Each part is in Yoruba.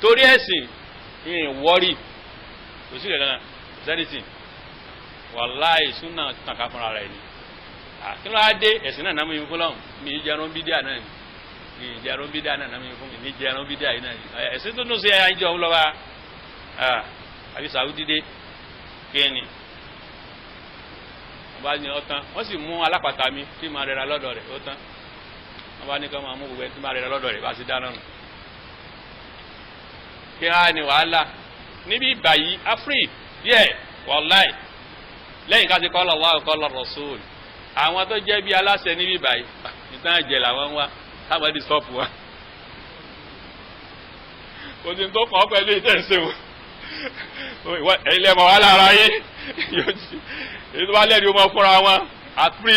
torí ẹ̀sìn ìyìn wọ́rì kò sí ìrẹ̀lẹ́nà zẹ́nìtì wàláì súnà tàkà fúnra rẹ̀ ni kí ló á dé ẹ̀sìn náà nàmú yín fún lọ́hùn mi ìjẹun bídíà náà ni mi ìjẹun bídíà náà nàmú yín fún mi ní ìjẹun bídíà yìí náà ni ẹ̀sìn tó tún sí ẹ̀yà ìjọ ńlọ́wọ́ àbí sàwùdí dé kéènì wọ́n bá ní ọ̀tán wọ́n sì mú alápàtà mi tí màá rẹra lọ́dọ̀ rẹ̀ ọ̀tán wọ́n bá ní kí wọ́n máa mú gbogbo ẹ̀ tí màá rẹra lọ́dọ̀ rẹ̀ bá ti dáná nù kí á ní wàhálà níbi ìbàyí afri díẹ̀ wàláì lẹ́yìn ká ti qala Allah qala Rasul àwọn tó jẹ́ bí aláṣẹ níbi ìbàyí ìtàn ẹ̀jẹ̀ làwọn wá táwọn ẹ̀dì sọ́ọ̀pù wa kò sí tó kàn ọ́ pẹ̀lú ìtẹ̀sẹ̀ o ẹ̀yin lẹ́mọ̀ wà lára yé èyí tó bá lẹ́rìí ó máa fúnra wọn afri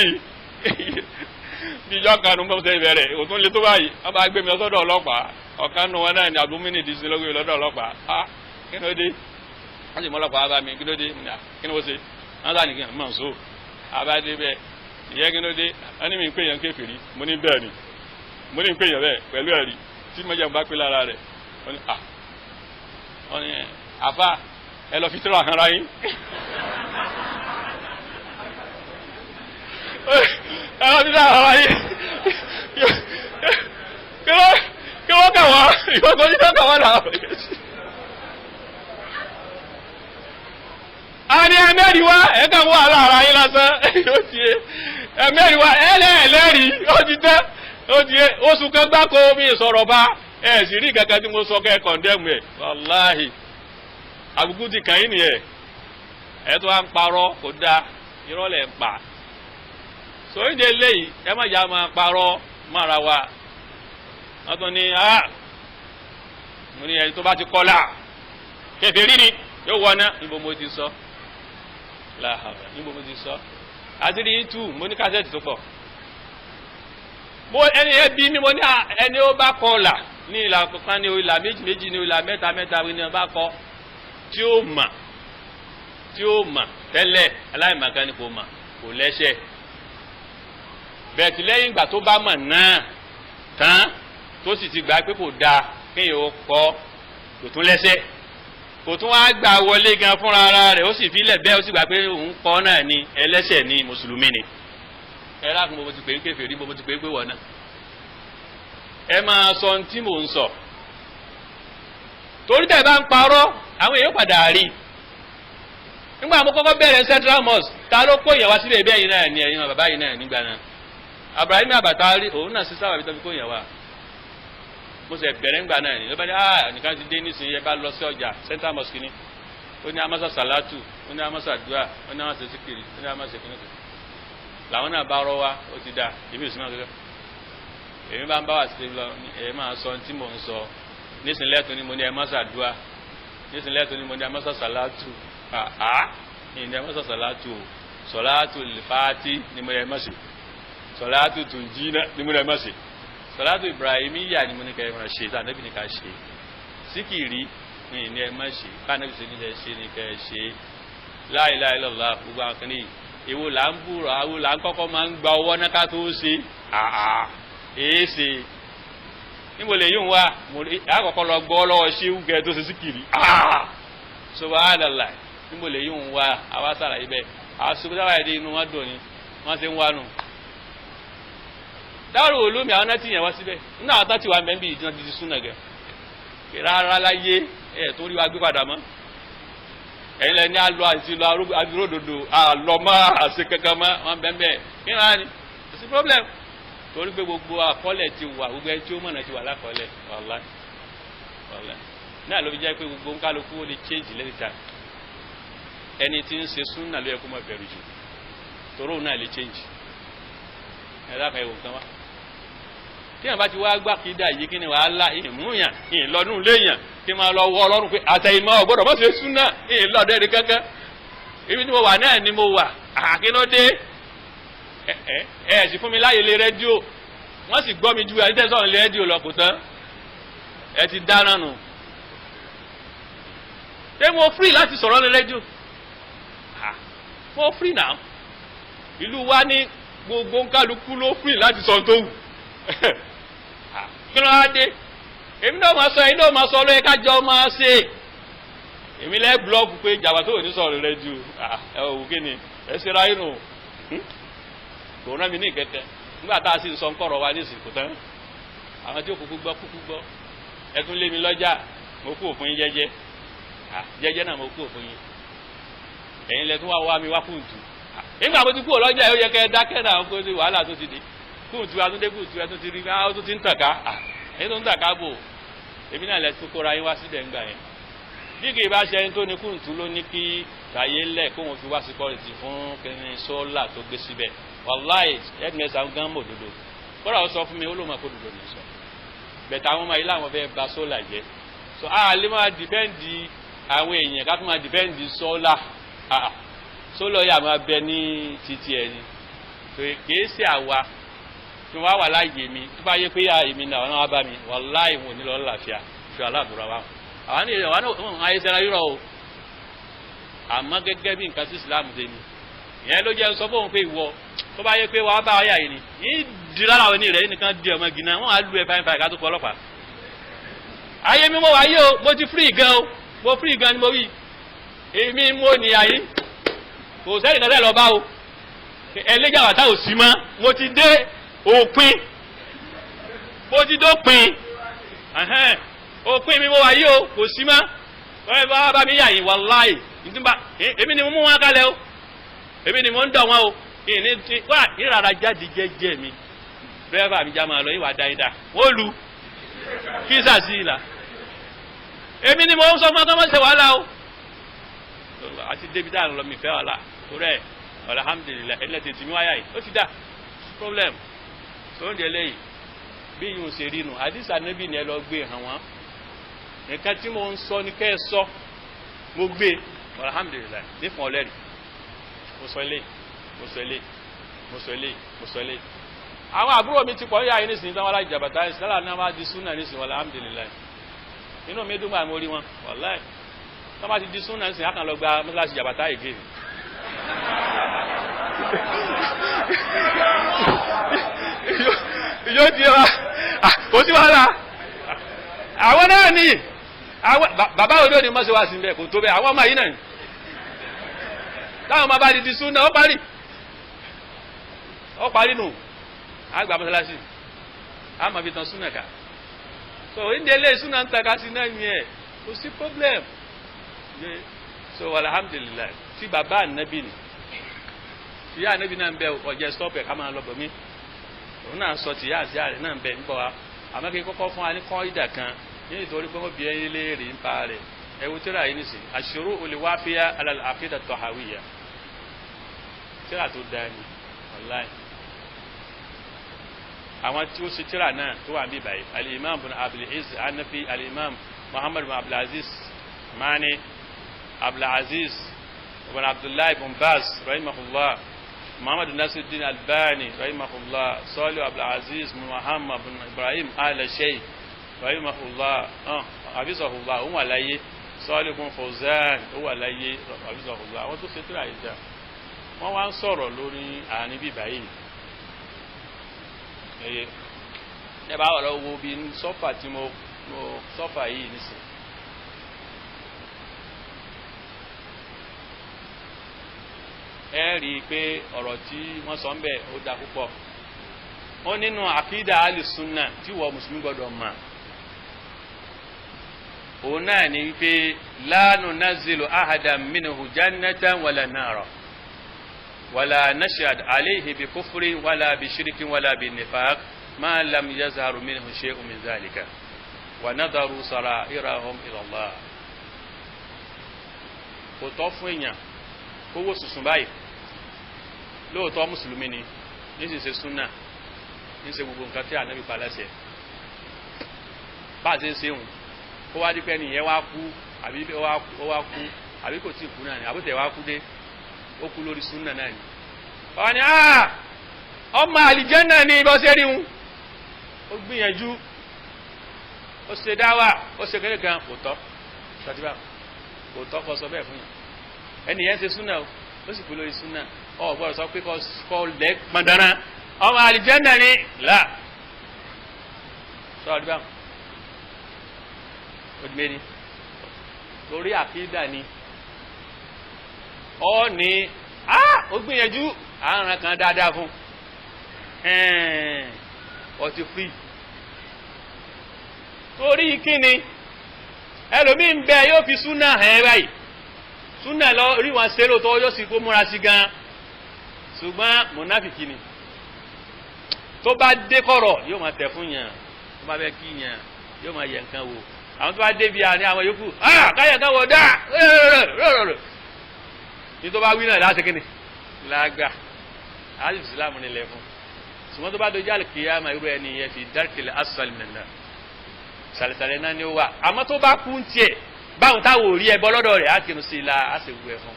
bí ìjọ kan ní gbọ́dọ̀ ìbẹ̀rẹ̀ òtún lè tó báyìí wọ́n bá gbé mi lọ́sọ́dọ̀ ọlọ́pàá ọ̀kan nù wọn náà ní abúmínì dísìn lọ́gbé lọ́dọ̀ ọlọ́pàá kí ló dé wọ́n sì mú ọlọ́pàá bá mi kí ló dé kí ni wọ́n ṣe wọ́n sá nìkan mọ̀ nsó abáde bẹ́ẹ̀ ìyẹn kí ló dé wọ́n ní mi ń pè yẹn kéferì mo ní bẹ́ẹ̀ ni mo ní ń pè yẹn bẹ́ẹ̀ pẹ̀lú ẹ̀rí tí mo jẹ́ bá pé lára rẹ̀ wọ́n ní àfa ẹ lọ fi tẹ́lọ̀ àkànra yín ẹ lọ fi tẹ́lọ̀ àkànra yín kí wọ́n kà wá ìwọ́n tó ní kà wá náà. a ní ẹmẹ́rìí wá ẹ̀ka wọ́ aláàrá yín lásán ó ti yé ẹmẹ́rìí wá ẹlẹ́ẹ̀lẹ́rìí ó ti tẹ́ ó ti yé oṣù kan gbáko mi sọ̀rọ̀ bá ẹ̀ sì rí kankan tí mo sọ kẹ́ kọ̀ndẹ́mù ẹ̀ wàláhì àbùkù ti kàn yín nìyẹn ẹ̀ tó wá ń parọ́ kò dáa irọ́ lẹ̀ ń pa sòyìndé léyìí ẹ má jà máa parọ́ mára wa wọ́n tún ní mo ní ẹni tó bá ti kọ́lá kèfèrí ni yóò wọná níbo mo ti sọ láhàbà níbo mo ti sọ àti ní tú mo ní kásẹ̀tì tó pọ̀ mo ẹni ẹ bí mi mo ní ẹni ó bá kọ́lá ní ìlà kan ní ìlà méjì ní ìlà mẹ́ta ní ọba kọ́ tí ó mà tẹ́lẹ̀ aláìmọ̀kan ni kò mà kò lẹ́sẹ̀ bẹ́ẹ̀ tí lẹ́yìn ìgbà tó bá mọ̀ náà tán tó sì ti gbà pé kò dáa kéèyàn ó kọ́ kò tún lẹ́sẹ̀ kò tún wá gbà wọlé gan fúnra ara rẹ̀ ó sì filẹ̀ bẹ́ẹ̀ ó sì gbà pé òun kọ́ náà ni ẹlẹ́sẹ̀ ni mùsùlùmí ni ẹ lákùn bó ti pè é kèfèrí bó ti pè é pé wọ́n náà ẹ máa sọ ohun tí mò ń sọ torí tẹ̀ bá ń parọ́ àwọn èèyàn padà rí nígbà mo kọ́kọ́ bẹ̀rẹ̀ central mosque ta ló kó ìyàwó sílẹ̀ bẹ́ẹ̀ yìí náà ni ẹ̀yin bàbá yìí náà nígbà náà Abraham Abata rí òun náà sísá wà bí tó fi kó ìyàwó mo sì bẹ̀rẹ̀ ńgbà náà ni ló bá dé nìkan ti dé nísìnyí ẹ bá lọ sí ọjà central mosque ni ó ní amasa salatu ó ní amasa dua ó ní amasa sikiri ó ní amasa kìnnìkan làwọn náà bá rọ wá ó ti dá èmi ò sí máa kẹ́kẹ́ èmi bá ń bá wà sí lọ ẹ máa sọ tí mò ń sọ nísìnyí lẹ́tọ̀ ni mo ní amasa dua nísìnyí lẹ́tọ̀ ni mo ní amasa salatu ní ní amasa salatu salatu lifati ni mo ní amasa salatu tunjina ni mo ní amasa salatu ibrahimiya ni mo ní ká ẹ máa ṣe tá ànábì ní ká ṣe síkìrì ní ẹ má ṣe ká ànábì ṣe ní ẹ ṣe ní ká ẹ ṣe la ilaha illallah gbogbo àwọn kan ní èwo là ń búrò àwọn là ń kọ́kọ́ máa ń gba owó náà ká tó ṣe èé ṣe níbo lè yóò wá àkọ́kọ́ lọ gbọ́ lọ́wọ́ ṣé wúgẹ́ tó ṣe síkìrì subhanallah níbo lè yóò wá àwa sára ibẹ̀ àṣùkú sára ìdí inú wọn dùn ni wọ́n ṣe ń wá nù dáwọ́rò olómi àwọn náà ti yàn wá síbẹ̀ nínú àwọn tó ti wà mẹ́bí ìdíná ti súnà gẹ̀ rárá láyé ẹ̀ tó rí wa gbé padà mọ́ ẹ̀yin lẹ́ni àlọ́ àti lọ adúródòdò àlọ́ mọ́ àṣẹ kankan mọ́ wọn bẹ́ẹ̀ kí ni wọ́n á ní kò sí problem torí pé gbogbo àkọọ́lẹ̀ ti wà gbogbo ẹni tí ó mọ̀nà ti wà lákọọ́lẹ̀ wàlá náà ló fi jẹ́ pé gbogbo nkálukú ó lè change later ẹni tí ń ṣe súnà ló yẹ kó má bẹ̀rù jù torí òun náà lè change ẹ̀dá kan ẹ̀wò kan wá tí yàn bá ti wá gbà kí dà yìí kí ni wàhálà ìmúyàn ìlọ́dún léèyàn kí máa lọ wọ ọlọ́run pé àtẹ̀yìnmọ́ ọ̀gbọ́dọ̀ mọ́ ṣe súnà ìlọ́dẹ̀ rí kankan ibi tí mo wà náà ni mo wà àkínódé ẹ sì fún mi láyè lé rédíò wọ́n sì gbọ́ mi ju àdítẹ́sọ̀rọ̀ lé rédíò lọ kò tán ẹ ti dáná nù ṣé mo free láti sọ̀rọ̀ lé rédíò mo free now ìlú wa ní gbogbo nkálukú ló free láti sọ tó wù kí ló á dé èmi náà máa sọ ẹ̀yin náà máa sọ lóye kájọ máa ṣe èmi lẹ́ blọọkù pé ìjàmbá tó ní sọ̀rọ̀ rẹ ju ẹ òwú kí ni ẹ ṣe ra inú kò rán mi ní ìkẹtẹ nígbà tá a sì ń sọ ńkọ̀rọ̀ wa ní ìsìnkú tán àwọn tí ó kúkú gbọ́ ẹ tún lé mi lọ́jà mo kú òfin yín jẹ́jẹ́ jẹ́jẹ́ náà mo kú òfin yín ẹ̀yin lẹ tún wá mi wá kùntù nígbà mo ti kú ọlọ́jà yóò yẹ kẹ́ ẹ dákẹ́ náà kó sí wàhálà tó ti di kùntù atúndé kùntù ẹ tún ti rí ó tún ti ń tàn ká ẹ̀yin tó ń tàn ká bò èmi náà lẹ tún kóra yín wá síbẹ̀ ńgbà yẹn bí kì í bá ṣe ẹni tó ní kùntù ló ní kí tàyé lẹ̀ kó wọn fi wá síkọ́rìtì fún kẹrin sọ́ọ́là tó gbé síbẹ̀ wàláì ẹ̀dmẹ́sà ń gán mọ̀ òdodo kóra ó sọ fún mi ó ló máa kó òdodo nìyẹn sọ bẹ̀tẹ̀ àwọn ọmọ yìí làwọn fẹ́ ba sọ́ọ́là jẹ́ so a lè máa dìpẹ́ǹdì àwọn èèyàn ká tún máa dìpẹ́ǹdì sọ́ọ́là sọ́ọ́là yà máa bẹ ní títí ẹ̀ ni kìí ṣe àwa tí wọ́n wà láàyè mi tó bá yẹ pé èmi náà wọn wá bá mi wàláì wọn ò ní lọ láàfíà fi aláàbúrò wa àwọn èèyàn wọn náà ayé sẹ́ra yúrọ̀ o àmọ́ gẹ́gẹ́ bí nǹkan sí Islam dé ni ìyẹn ló jẹ́ sọ fóun pé ìwọ tó bá yẹ pé wàá bá ọyà yìí ni yìí di lára àwọn ènìyàn nìkan di ọmọ gíná wọn á lu ẹ báyìí ká tó kọ ọlọ́pàá ayé mi mo wà yìí o mo ti free gan o mo free gan ni mo wí èmi mo ní ayé kò sẹ́yìn kan sẹ́yìn lọ bá o ẹlẹ́jà wàtá ò sí mọ́ mo ti dé òpin mo ti dópin òpin mi mo wà yìí o kò sí mọ́ wọ́n bá mi yà yìí wàláì èmi ni mo mú wọn kalẹ̀ o èmi ni mo ń dọ̀ wọn o wá ìrara jáde jẹ́jẹ́ mi dírẹ́fà mi já máa lọ ìwà dáadáa wọ́n lu fíìsà sí ìlà èmi ni mo ń sọ fún ọkọ ṣe wàhálà o àti débi dáa lọ mi fẹ́ wàhálà torí ẹ̀ alhamdulillah ẹlẹ́tẹ̀ tí mi wáyà yìí ó ti dá problem tó ń jẹ lẹ́yìn bí yìí ń ṣe rí nu àdìsá níbí ni ẹ lọ gbé hàn wọ́n nǹkan tí mo ń sọ ní kẹ́ ẹ sọ mo gbé alhamdulillah nífọ̀n ọlẹ́rì mo sọ eléyìí mo sọ eléyìí mo sọ eléyìí mo sọ eléyìí àwọn àbúrò mi ti pọ̀ yá yìí nísìnyí táwọn alájàbàtà ìsìlára náà máa di súnà nísìnyí wàlá alhamdulillah inú mi dùn máa mo rí wọn wàláì tó bá ti di súnà nísìnyí àkàn lọ gba mọ́sálásí jàbàtà ìgé yóò di wa kò sí wàhálà àwọn náà ní bàbá òde òní mọ́sẹ̀ wá sí bẹ́ẹ̀ kò tó bẹ́ẹ̀ àwọn ọmọ yìí náà táwọn ọmọ bá di súnà ó parí nù àgbà mọ́sálásí àmọ́ fi tán súnà ká so ìdílé súnà ń taka sí náà yẹn kò sí problem so alhamdulillah tí bàbá ànábì ni ìyá ànábì náà ń bẹ ọ̀jẹ̀ stop ẹ̀ ká máa lọ bọ̀ mí òun náà sọ tìyá àti àrẹ náà ń bẹ nígbà wa àmọ́ kí kọ́kọ́ fún wa ní kọ́ ìdà kan ní nítorí pé wọ́n bí ẹyin léèrè ń pa rẹ̀ ẹ̀wù tíra yìí nìsín ash-shuru'u al-wafiya ala al-aqida at-tahawiyya tíra tó dáa ni wallahi àwọn tí ó ṣe tíra náà tó wà níbí báyìí al-imam ibn Abdul Aziz Hanafi al-imam Muhammad ibn Abdul Aziz Mani Abdul Aziz ibn Abdullah ibn Baz rahimahullah Muhammad Nasiruddin Albani rahimahullah Salih Abdul Aziz Muhammad ibn Ibrahim al-Sheikh rahimahullah abisahullah òun wà láyé Salih ibn Fawzan ó wà láyé abisahullah àwọn tó ṣe tíra yìí dá wọ́n wá ń sọ̀rọ̀ lórí àárín bíbá yìí ẹ bá ọ̀rọ̀ wo bí sọ́fà tí mo sọ́fà yìí nísìn ẹ rí i pé ọ̀rọ̀ tí wọ́n sọ ń bẹ̀ ó dá púpọ̀ ó nínú àkídà alìsúnà tí wọ́n mùsùlùmí gbọ́dọ̀ mọ̀ òun náà ní wípé la nunazzilu ahadan minhu jannatan wala nara wala nashhad alayhi bi kufrin wala bi shirkin wala bi nifaq ma lam yazharu minhu shay'un min dhalika wa nadaru sara'irahum ila Allah kò tọ́ fún èèyàn kó wò sùsùn báyìí lóòótọ́ mùsùlùmí ni ní sì ṣe súnà ní ṣe gbogbo nǹkan tí ànábì pa láṣẹ bá a ṣe ń ṣeun kó wá dípẹ́ nìyẹn wá kú àbí ó wá kú àbí kò tí ì kú náà ni àbútẹ̀ wá kú dé ó kú lórí súnà náà ni wọ́n ní ọmọ àlìjẹ́nà ni bọ́ ṣe rí wọn ó gbìyànjú ó ṣe dáwà ó ṣe kékeré kan kò tọ́ ṣàtìbá kò tọ́ kọ sọ bẹ́ẹ̀ fún yàn ẹni yẹn ṣe súnà ó sì kú lórí súnà ọ gbọ́dọ̀ sọ pé kọ́ lẹ́ pọ̀ndánná ọmọ àlìjẹ́nà ni là sọ àdúrà ojúmẹ́ni lórí àkídà ni ọ ní ó gbìyànjú àrùn kan dáadáa fún ọtí free torí kíni ẹlòmí ń bẹ yóò fi súnà hàn báyìí súnà lọ rí wọn ṣe lóòótọ́ yóò sì kó múra sí gan ṣùgbọ́n mùnáfìkì ni tó bá dé kọ̀rọ̀ yóò máa tẹ̀ fún yàn tó bá bẹ́ kí yàn yóò máa yẹ nǹkan wò àwọn tó bá débi àárín àwọn yòókù káyọ̀ kan wò dá ní tó bá wí náà láti kíni lágbà àti ìsìlámù nílẹ̀ fún ṣùgbọ́n tó bá dojú àlùkìyámà irú ẹni yẹn fi dárkìlẹ̀ asfal minan sàlẹ̀sàlẹ̀ náà ni ó wà àmọ́ tó bá kú ń tiẹ̀ báwọn táwọn ò rí ẹbọ lọ́dọ̀ rẹ̀ á kinu sí i la á sì wú ẹ fún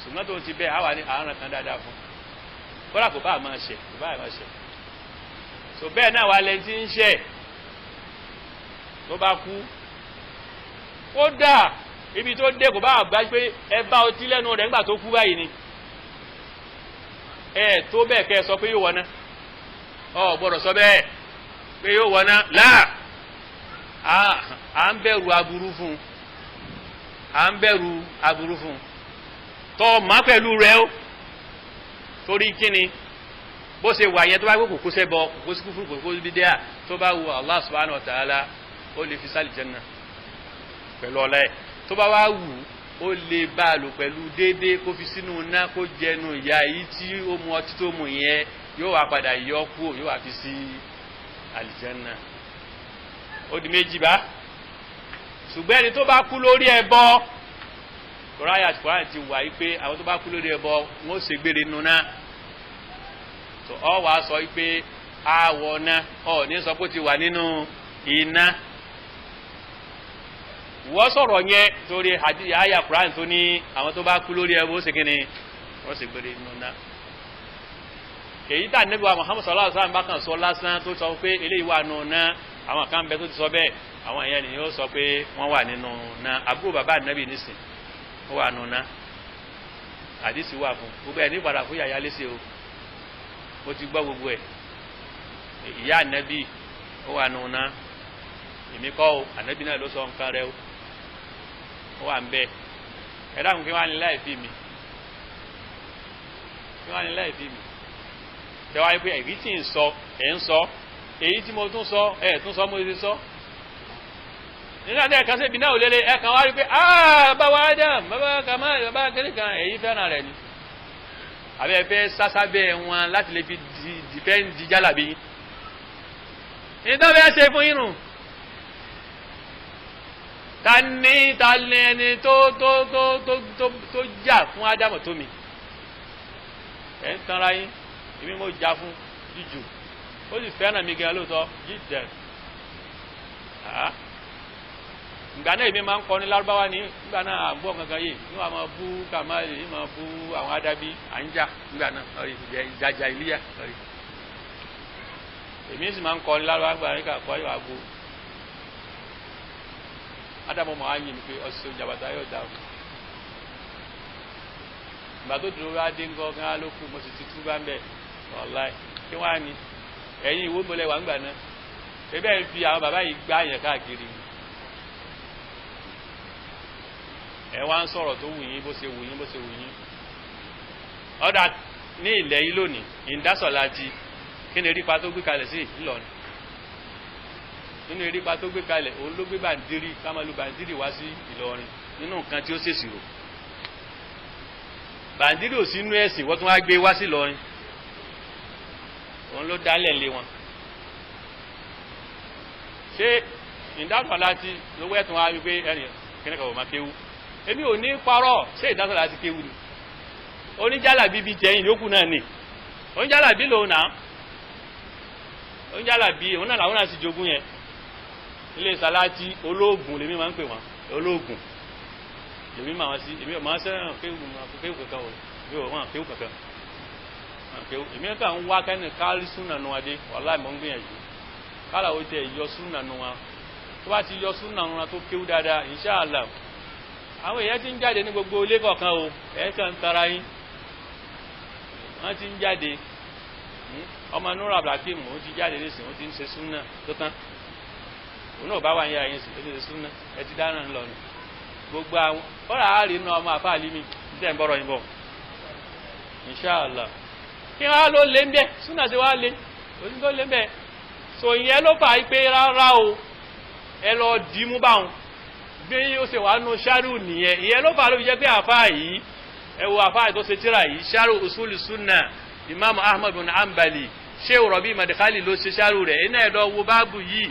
ṣùgbọ́n tó ti bẹ́ẹ̀ á wà ní àárọ̀ kan dáadáa fún kódà kò bá máa ṣe kò bá máa ṣe so bẹ́ẹ̀ náà wà lẹ́ni tí ń ṣe tó bá kú kódà ibi tó dé kò bá àgbá pé ẹ bá ọtí lẹ́nu rẹ̀ nígbà tó kú báyìí ni ẹ tó bẹ́ẹ̀ kẹ́ ẹ sọ pé yóò wọná ọ gbọ́dọ̀ sọ bẹ́ẹ̀ pé yóò wọná láà à ń bẹ̀rù aburú fún à ń bẹ̀rù aburú fún tọ́ má pẹ̀lú rẹ̀ ó torí kíni bó ṣe wà yẹn tó bá gbé kòkó sẹ́bọ kòkó sí kúfúrú kòkó sí bídíà tó bá wù Allah subhanahu wa ta'ala ó lè fi sálì jẹ́nà pẹ̀lú ọlá ẹ̀ tó bá wá wù ó lè bá a lò pẹ̀lú déédéé kó fi sínú iná kó jẹnu ìyá èyí tí ó mu ọtí tó mu yẹn yóò wá padà yọ kú yóò wá fi sí àlìjẹ́nà ó di méjì bá ṣùgbọ́n ẹni tó bá kú lórí ẹbọ kòráyà kòráyà ti wà yí pé àwọn tó bá kú lórí ẹbọ wọn ó ṣègbére nínú náà tó ọ wàá sọ yí pé àwọ̀ náà ọ ní sọ pé ó ti wà nínú iná wọ́n sọ̀rọ̀ yẹn torí àyà kòráyà tó ní àwọn tó bá kú lórí ẹbọ ó ṣe kí ni wọ́n ṣègbére nínú náà èyí tà Ànábì wa Muhammad sallallahu alaihi wasallam bá kàn sọ lásán tó sọ pé eléyìí wà nù náà àwọn kan bẹ tó ti sọ bẹ́ẹ̀ àwọn èèyàn nìyẹn ó sọ pé wọ́n wà nínú náà àbúrò bàbá Ànábì nísìn ó wà nù náà àdìsí wà fún gbogbo ẹ̀ ní ìpadà fún yàyà léṣe o mo ti gbọ́ gbogbo ẹ̀ ìyá Ànábì ó wà nù náà èmi kọ́ o Ànábì náà ló sọ nǹkan rẹ o ó wà ń bẹ́ẹ̀ ẹ dáhùn kí wọ́n á ní láì fi mi kí wọ́n á ní láì fi mi tẹwàá pé èyí tí ń sọ ẹ̀ ń sọ èyí tí mo tún sọ ẹ̀ tún sọ mo ti sọ nínú àti ẹ̀kan sí ibi náà ò lélẹ̀ ẹ̀kan wá rí pé bàbá Adam bàbá kàmá bàbá kẹ́lẹ́kan èyí fẹ́ràn rẹ̀ ni àbẹ́ fẹ́ sásábẹ́ wọn láti lè fi dìfẹ́ǹdì jálàbí nítorí ẹ ṣe fún yín nù ta ni ẹni tó jà fún Ádámù tó mi ẹ̀ ń tanra yín èmi mo jà fún jíjù ó sì fẹ́ràn mi gan lóòótọ́ jíjẹ ìgbà náà èmi máa ń kọ́ ní lárúbáwá ní nígbà náà àgbọ̀ kankan yìí ní wàá máa bú kàmáàlì ní máa bú àwọn adábí àńjà nígbà náà lórí ìjàjà ìlíyà lórí èmi sì máa ń kọ́ ní lárúbáwá gbà nígbà kọ́ yóò àgbo ádámọ̀ mọ̀ á yìn mí pé ọ̀sẹ̀ òjàbàtà yóò dà o ìgbà tó dúró wá dé ńgọ́ gan ló kù mo sì ti tú bá ń bẹ̀ wàláì kí wọ́n á ní ẹ̀yin ìwé mọ́lẹ̀ wà ń gbà náà ebẹ́ ń fi àwọn bàbá yìí gbá yẹn káàkiri ẹ wá ń sọ̀rọ̀ tó wù yín bó ṣe wù yín bó ṣe wù yín ọ̀dà ní ilẹ̀ yìí lónìí ìdásọ̀lájì kí ni erípa tó gbé kalẹ̀ sí Ìlọrin nínú erípa tó gbé kalẹ̀ òun ló gbé bàǹdírì kámálù bàǹdírì wá sí Ìlọrin nínú nǹkan tí ó ṣèṣirò bàǹdírì ò sí inú ẹ̀sìn wọ́n tún wá gbé wá sí Ìlọrin òun ló dálẹ̀ lé wọn ṣé ìdásọ̀lájì lówó ẹ̀tún wá wípé ẹnì kínníkan ò máa kéwú èmi ò ní parọ́ ṣé ìdásọ̀lájì kéwú ni oníjàlábí bíi jẹ́yìn yókù náà ni oníjàlábí lòun náà oníjàlábí òun náà làwọn náà sì jogún yẹn ilé sàlájì olóògùn lèmi máa ń pè wọ́n olóògùn lèmi máa wọ́n sí èmi ò máa sẹ́ràn kéwù kankan o èmi ò wọ́n kéwù kankan èmi kàn ń wá kẹ́ni kárí súnà nu adé wàláì mọ̀ ń gbìyànjú kálá ó tẹ yọ súnà nu wa tó bá ti yọ súnà nu wa tó kéwù dáadáa inṣáàlá àwọn èèyàn ti ń jáde ní gbogbo ilé kọ̀ọ̀kan o ẹ̀ kàn ń tara yín wọ́n ti ń jáde ọmọ Nura Abdulhakeem ó ti jáde nísìnyí ó ti ń ṣe súnà tó tán òun náà bá wà ní ayé sí ẹni súnà ẹ ti dáná ńlọ ni gbogbo àwọn ọ̀rọ̀ àárín inú ọmọ àfáàlì mi tẹ̀ ń bọ̀rọ̀ yìnbọn inṣàlá kí wọ́n á ló lé ń bẹ́ súnà sí wá lé òsì tó lé ń bẹ́ so ìyẹn ló fà á pé rárá o ẹ lọ dìímú báwọn bí ó ṣe wà nù ṣáàrù nìyẹn ìyẹn ló fà á ló fi jẹ́ pé àfáà yìí ẹ wo àfáà tó ṣe tíra yìí ṣáàrù usuli sunna imam ahmad bin ambali sheikh rabi madkhali ló ṣe ṣáàrù rẹ̀ iná ẹ̀ lọ wo báàbù yìí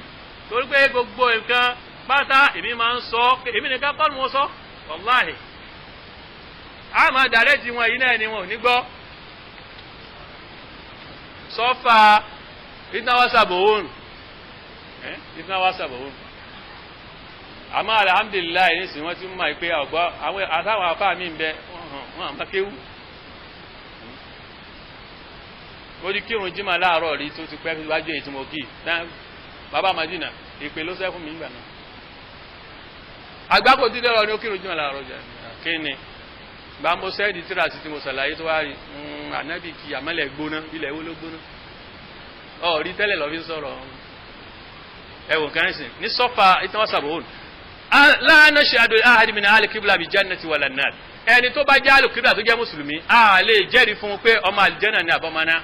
torí pé gbogbo nǹkan pátá èmi máa ń sọ èmi nìkan kọ́ ni mo sọ wàláhì àmọ́ dàrẹ́ tí wọn yìí náà ni wọn ò ní gbọ́ sọ́fà ìtnáwásàbòhún àmọ́ alhamdulilayi ní sìn wọ́n ti mọ̀ pé ọ̀gbọ́ àtàwọn afá mi ń bẹ wọn àmọ́ kéwú ó di kírun jímọ̀ láàárọ̀ rí tó ti pẹ́ wájú èyí tí mo kí bàbá Madina ìpè ló sẹ́ fún mi nígbà náà àgbákò dídé lọ ní ó kírun jímọ̀ láàárọ̀ jẹ́ kí ni bá mo sẹ́ẹ̀dì tíra sí tí mo sàlàyé tó wá rí ànábì kí àmọ́lẹ̀ gbóná ilẹ̀ wo ló gbóná rí tẹ́lẹ̀ lọ fi sọ̀rọ̀ ẹ̀wọ̀n kan sìn ní sọ́fà ìtawásàbòhún láàánú ṣe àdó ahadi min ahli kíbla bí jannati wala nar ẹni tó bá jẹ́ alùkíbla tó jẹ́ mùsùlùmí a lè jẹ́rìí fún un pé ọmọ àlìjẹ́nà ni àbọ̀mọ́ná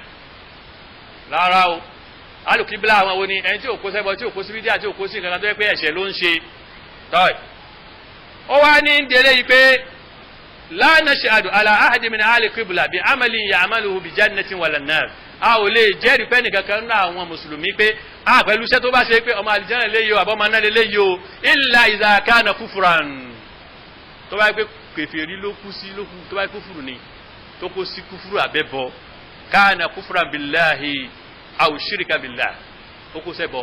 rárá o alùkíbla àwọn wo ni ẹni tí ò kó sẹ́bọ̀ tí ò kó sí bídíà tí ò kó sí nǹkan tó yẹ pé ẹ̀ṣẹ̀ ló ń ṣe tọ́ì ó wá ní délé yìí pé láàánú ṣe àdó ala ahadi min ahli kíbla bí amalin ya'maluhu bí jannati wala nar a ò lè jẹ́rìí pé nìkan kan náà àwọn mùsùlùmí pé a pẹ̀lú iṣẹ́ tó bá ṣe pé ọmọ àlìjẹ́nà lè yọ àbọ̀mọ́ náà lè yọ illa idha kana kufran tó bá pé kèfèrí ló kú sí ló kú tó bá kúfùrù ni tó kó sí kúfùrù àbẹ́bọ kana kufran billahi aw shirka billahi ó kó sẹ́bọ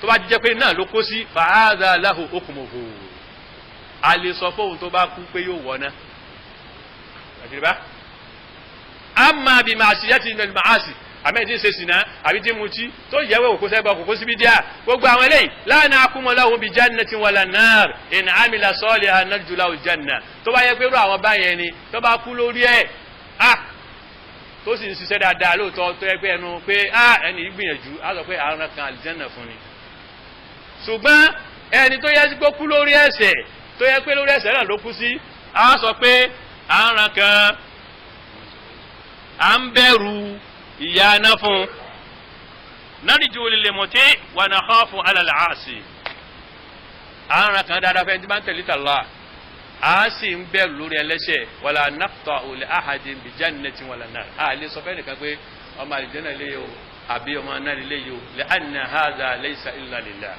tó bá jẹ́ pé náà ló kó sí fa hadha lahu hukmuhu a lè sọ fóun tó bá kú pé yóò wọ̀ náà amma bi ma'siyati min al-ma'asi àmì tí ń ṣe sìnà àbí tí ń mutí tó yẹ̀wò kò sẹ́bọ̀ kò kó síbi díà gbogbo àwọn eléyìí la nahkumu lahu bi jannatin wala nar in amila salihan narju lahu al-janna tó bá yẹ pé irú àwọn báyẹn ni tó bá kú lórí ẹ̀ tó sì ń ṣiṣẹ́ dáadáa lóòótọ́ tó yẹ pé ẹnu pé ẹni ìgbìyànjú á sọ pé àrùn kan àlìjẹ́nà fún ni ṣùgbọ́n ẹni tó yẹ kó kú lórí ẹ̀ṣẹ̀ tó yẹ pé lórí ẹ̀ṣẹ̀ náà ló kú sí á sọ pé àrùn kan à ń bẹ̀rù ìyà aná fún narju lil muti wa nakhafu ala al-aasi àrùn kan dáadáa fẹ́ tí bá ń tẹ̀lé tàlá a sì ń bẹ̀rù lórí ẹlẹ́ṣẹ̀ wala naqta'u li ahadin bi jannatin wala nar a lè sọ fẹ́ nìkan pé ọmọ àlìjẹ́nà lè yóò àbí ọmọ náà lè yóò li'anna hadha laysa illa lillah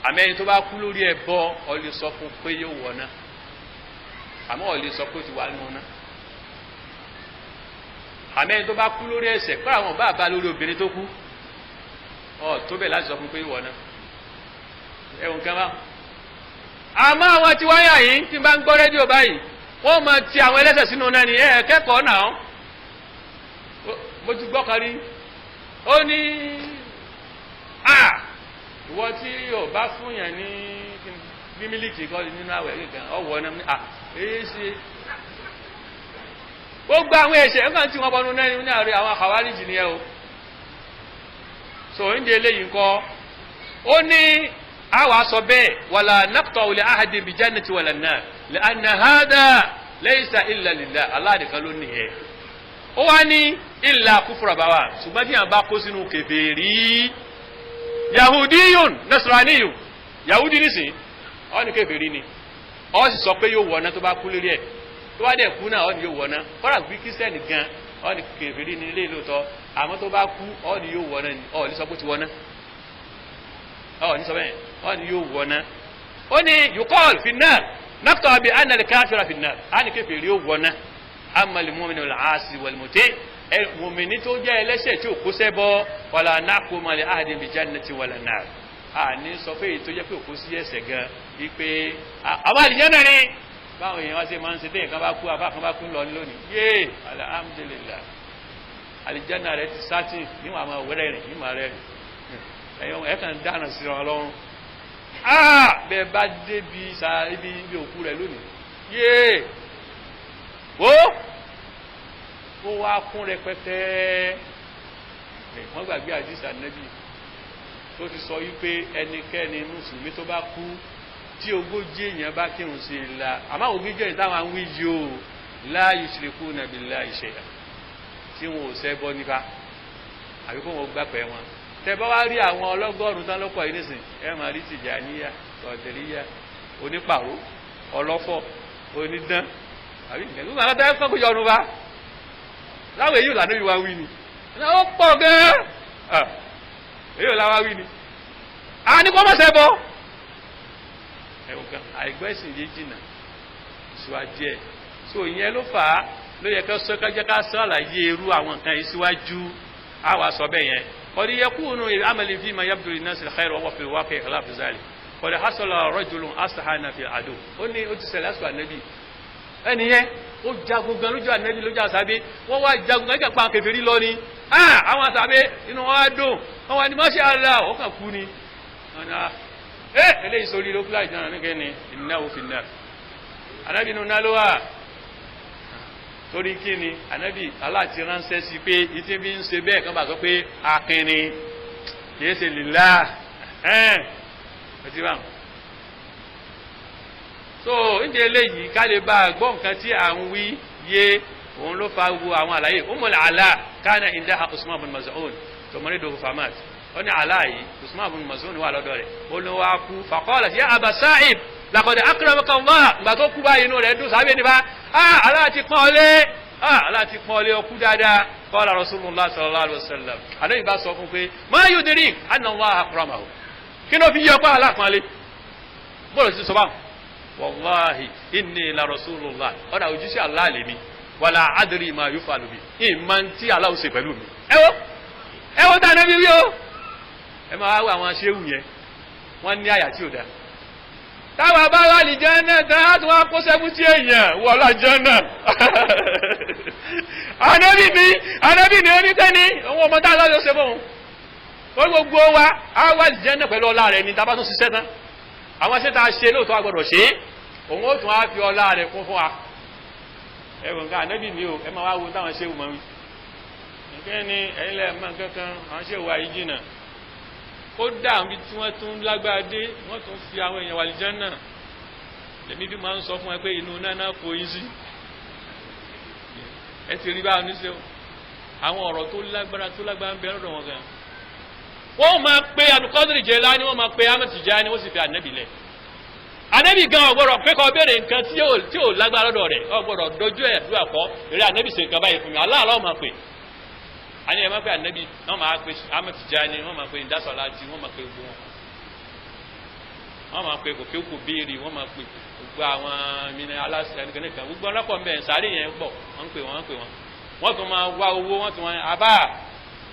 àmẹ́ni tó bá kú lórí ẹbọ ó lè sọ fún pé yóò wọ̀ náà àmọ́ ó lè sọ pé ó ti wà nínú náà àmẹ́ni tó bá kú lórí ẹ̀ṣẹ̀ kọ́ àwọn bá bá lórí obìnrin tó kú tó bẹ̀ láti sọ fún pé ìwọ náà ẹ̀wọ̀n kan bá àmọ́ àwọn tí wáyà yìí tí bá ń gbọ́ rédíò báyìí wọ́n máa ti àwọn ẹlẹ́ṣẹ̀ sínú náà ni kẹ́kọ̀ọ́ náà mo ti gbọ́ kan rí ó ní ìwọ tí ò bá fún yàn ní bí mílíkì kọ́ nínú àwẹ̀ kankan ọ̀wọ́ náà èyí ṣe gbogbo àwọn ẹ̀ṣẹ̀ nǹkan tí wọ́n bọ́nu náà ní àárẹ̀ àwọn àwáríjì ni ẹ o so oúnjẹ eléyìí ńkọ́ ó ní àwa sọ bẹ́ẹ̀ wala naqta'u li ahadin bi jannati wala nar li'anna hadha laysa illa lillah Allah nìkan ló ní ẹ̀ ó wá ní illa kufra bàwà ṣùgbọ́n tí a bá kó sínú kèfèrí yahudiyun nasraniyun yahudi nísìn ó ní kèfèrí ni ó sì sọ pé yóò wọ̀ náà tó bá kú lórí ẹ̀ tó bá dẹ̀ kú náà ọ́ ni yóò wọ̀ náà kọ́ra bí kírísítẹ́nì gan ọ́ ni kèfèrí ní ilé lóòótọ́ àmọ́ tó bá kú ọ́ ni yóò wọ̀ náà ni ọ́ ní sọ pé ó ti wọ̀ náà ọ́ ní sọ bẹ́ẹ̀ ọ́ ni yóò wọ̀ náà ó ní yukọ́l finnar naqta bi anna al-kafira finnar á ní kèfèrí yóò wọ̀ náà amma al-mu'minu al-'asi wal-muti' mùmìnì tó jẹ́ ẹlẹ́ṣẹ̀ tí ò kó sẹ́bọ wala nahkumu li ahadin bi jannati wala nar ní sọ pé èyí tó jẹ́ pé òkú sí ẹ̀ṣẹ̀ gan wípé àwọn àlìjẹ́nà ni báwọn èèyàn wá sí máa ń ṣe téèyàn kan bá kú àbá kan bá kú lọ lónìí yéé alhamdulillah àlìjẹ́nà rẹ ti sátì níwọ̀n àmọ́ òwúrẹ́ rìn níwọ̀n rẹ rìn ẹ̀ kàn dáná sí wọn lọ́rùn bẹ́ẹ̀ bá débi ibi òkú rẹ lónìí yéé ó wá kún rẹpẹtẹ wọ́n gbàgbé àdìsá nẹ́bí tó ti sọ wípé ẹnikẹ́ni mùsùlùmí tó bá kú tí ogójì èèyàn bá kírun sí i la àmọ́ ogójì èèyàn táwọn àwọn wíjì o la yushrikuna billahi shay'an tí wọn ò ṣẹbọ nípa àbí kó wọn gbàpẹ́ wọn tẹ bá wá rí àwọn ọlọ́gọ́rùn-ún tán lọ́pọ̀ yìí nísìn ẹ máa rí Tìjàníyà Kọ̀dìríyà onípàrọ̀ ọlọ́fọ̀ onídán àbí ìgbẹ́gbẹ́ máa tẹ́ fọ́nkú yọrùn bá láwọn èyí ò lànà ìwà wí ni ó pọ̀ gan-an èyí ò láwá wí ni a ní kó má ṣẹbọ ẹ̀wọ̀n kan àìgbọ́ ẹ̀sìn yé jìnnà síwájú ẹ̀ so ìyẹn ló fà á ló yẹ ká sọ kájẹ́ ká sọ àlàyé irú àwọn nǹkan yìí síwájú àwa sọ bẹ́ẹ̀ yẹn kọ́ni yẹ kúnnù amẹ́lẹ́ fi máa yabdul linnas al-khayr wa fi al-waqi' khilaf zalik kọ́ni hasala rajulun astahana fi adu ó ní ó ti ṣẹlẹ̀ aṣọ ànábì ẹni yẹn ó jagun gan lójú ànábì lójú àṣàbí wọ́n wá jagun gan kẹ́kọ̀ọ́ àwọn kèfèrí lọ ni àwọn àṣàbí inú wọn á dùn wọn wá ní masha Allah ó kàn kú ni eléyìí sórí ló fúláì náà nígbẹ́ ni innahu fin nar ànábì inú náà ló wà torí kí ni ànábì aláàtí ránṣẹ́ sí pé ìtí bí ń ṣe bẹ́ẹ̀ kan bá sọ pé akínni kìí ṣe lìlá ẹ̀tí bá so ní eléyìí ká lè bá gbọ́ nǹkan tí à ń wí yé òun ló fa wo àwọn àlàyé Ummul Ala kana indaha Usman bin Maz'un tòmọ́rí dòkú famat ó ní àlá yìí Usman bin Maz'un wà lọ́dọ̀ rẹ̀ ó ní wá kú faqalat ya Aba Sa'ib laqad akramaka Allah ìgbà tó kú báyìí inú rẹ̀ dùn sábẹ́ nípa aláàtí pọ́n ọlé ọkú dáadáa qala Rasulullah sallallahu alaihi wasallam àdéhùn bá sọ fún pé ma yudrik anna Allah akramahu kí ló fi yẹ ọpá aláàpọ́nlé bọ́ọ̀lù sí sọ báwọn wallahi inni la Rasulullah ọ̀dà òjíṣẹ́ Allah lèmi wala adri ma yufalu bi ìmọ̀ tí Allah ṣe pẹ̀lú mi ẹwọ́ tá ànábì wí o ẹ máa wá àwọn aṣẹ́wù yẹn wọ́n ní àyà tí ò dáa táwọn bá wà ní jẹ́nà tán á tún wá kó 70 èèyàn wọ́lá jẹ́nà ànábì ní onítẹ́ni àwọn ọmọ táà lọ́jọ́ ṣe fún un gbogbo wa á wà ní jẹ́nà pẹ̀lú ọlá rẹ̀ ní tàbá tún ṣiṣẹ́ tán àwọn ṣe tá a ṣe lóòótọ́ agbọ́dọ̀ ṣe òun ó tún á fi ọlá rẹ̀ kún fún wa ẹ̀wọ̀n ká ànábì mi ò ẹ máa wá wo táwọn ṣe wù mọ́ mi nǹkan ni ẹ̀yin lẹ́ẹ̀ mọ́ kankan àwọn ṣe wà yìí jìnnà ó dà níbi tí wọ́n tún lágbára dé wọ́n tún fi àwọn èèyàn wà lìjẹ́ náà lèmi bí máa ń sọ fún ẹ pé inú náà kò yín sí ẹ ti rí báwọn níṣẹ́ àwọn ọ̀rọ̀ tó lágbára ń bẹ lọ́dọ̀ wọn gan wọ́n máa pe Abdulkadir Jelani wọ́n máa pe Ahmed Tijani wọ́n sì fi ànábì lẹ̀ ànábì gan ọ̀gbọ́dọ̀ pé kọ́ béèrè nǹkan tí ò lágbára lọ́dọ̀ rẹ̀ ọ̀gbọ́dọ̀ dojú ẹ̀ dúà kọ́ eré ànábì ṣe nǹkan báyìí fún mi aláàlọ́ máa pè ani ẹ máa pe ànábì wọ́n máa pe Ahmed Tijani wọ́n máa pe Indasolati wọ́n máa pe gbogbo wọ́n máa pe kòkèkò béèrè wọ́n máa pe gbogbo àwọn mìíràn aláṣẹ ẹnìkan nìkan gbogbo ọlọ́pọ̀ ń bẹ̀ sáré yẹn pọ̀ wọ́n ń pè wọ́n tún máa wá owó wọ́n tún wọn àbá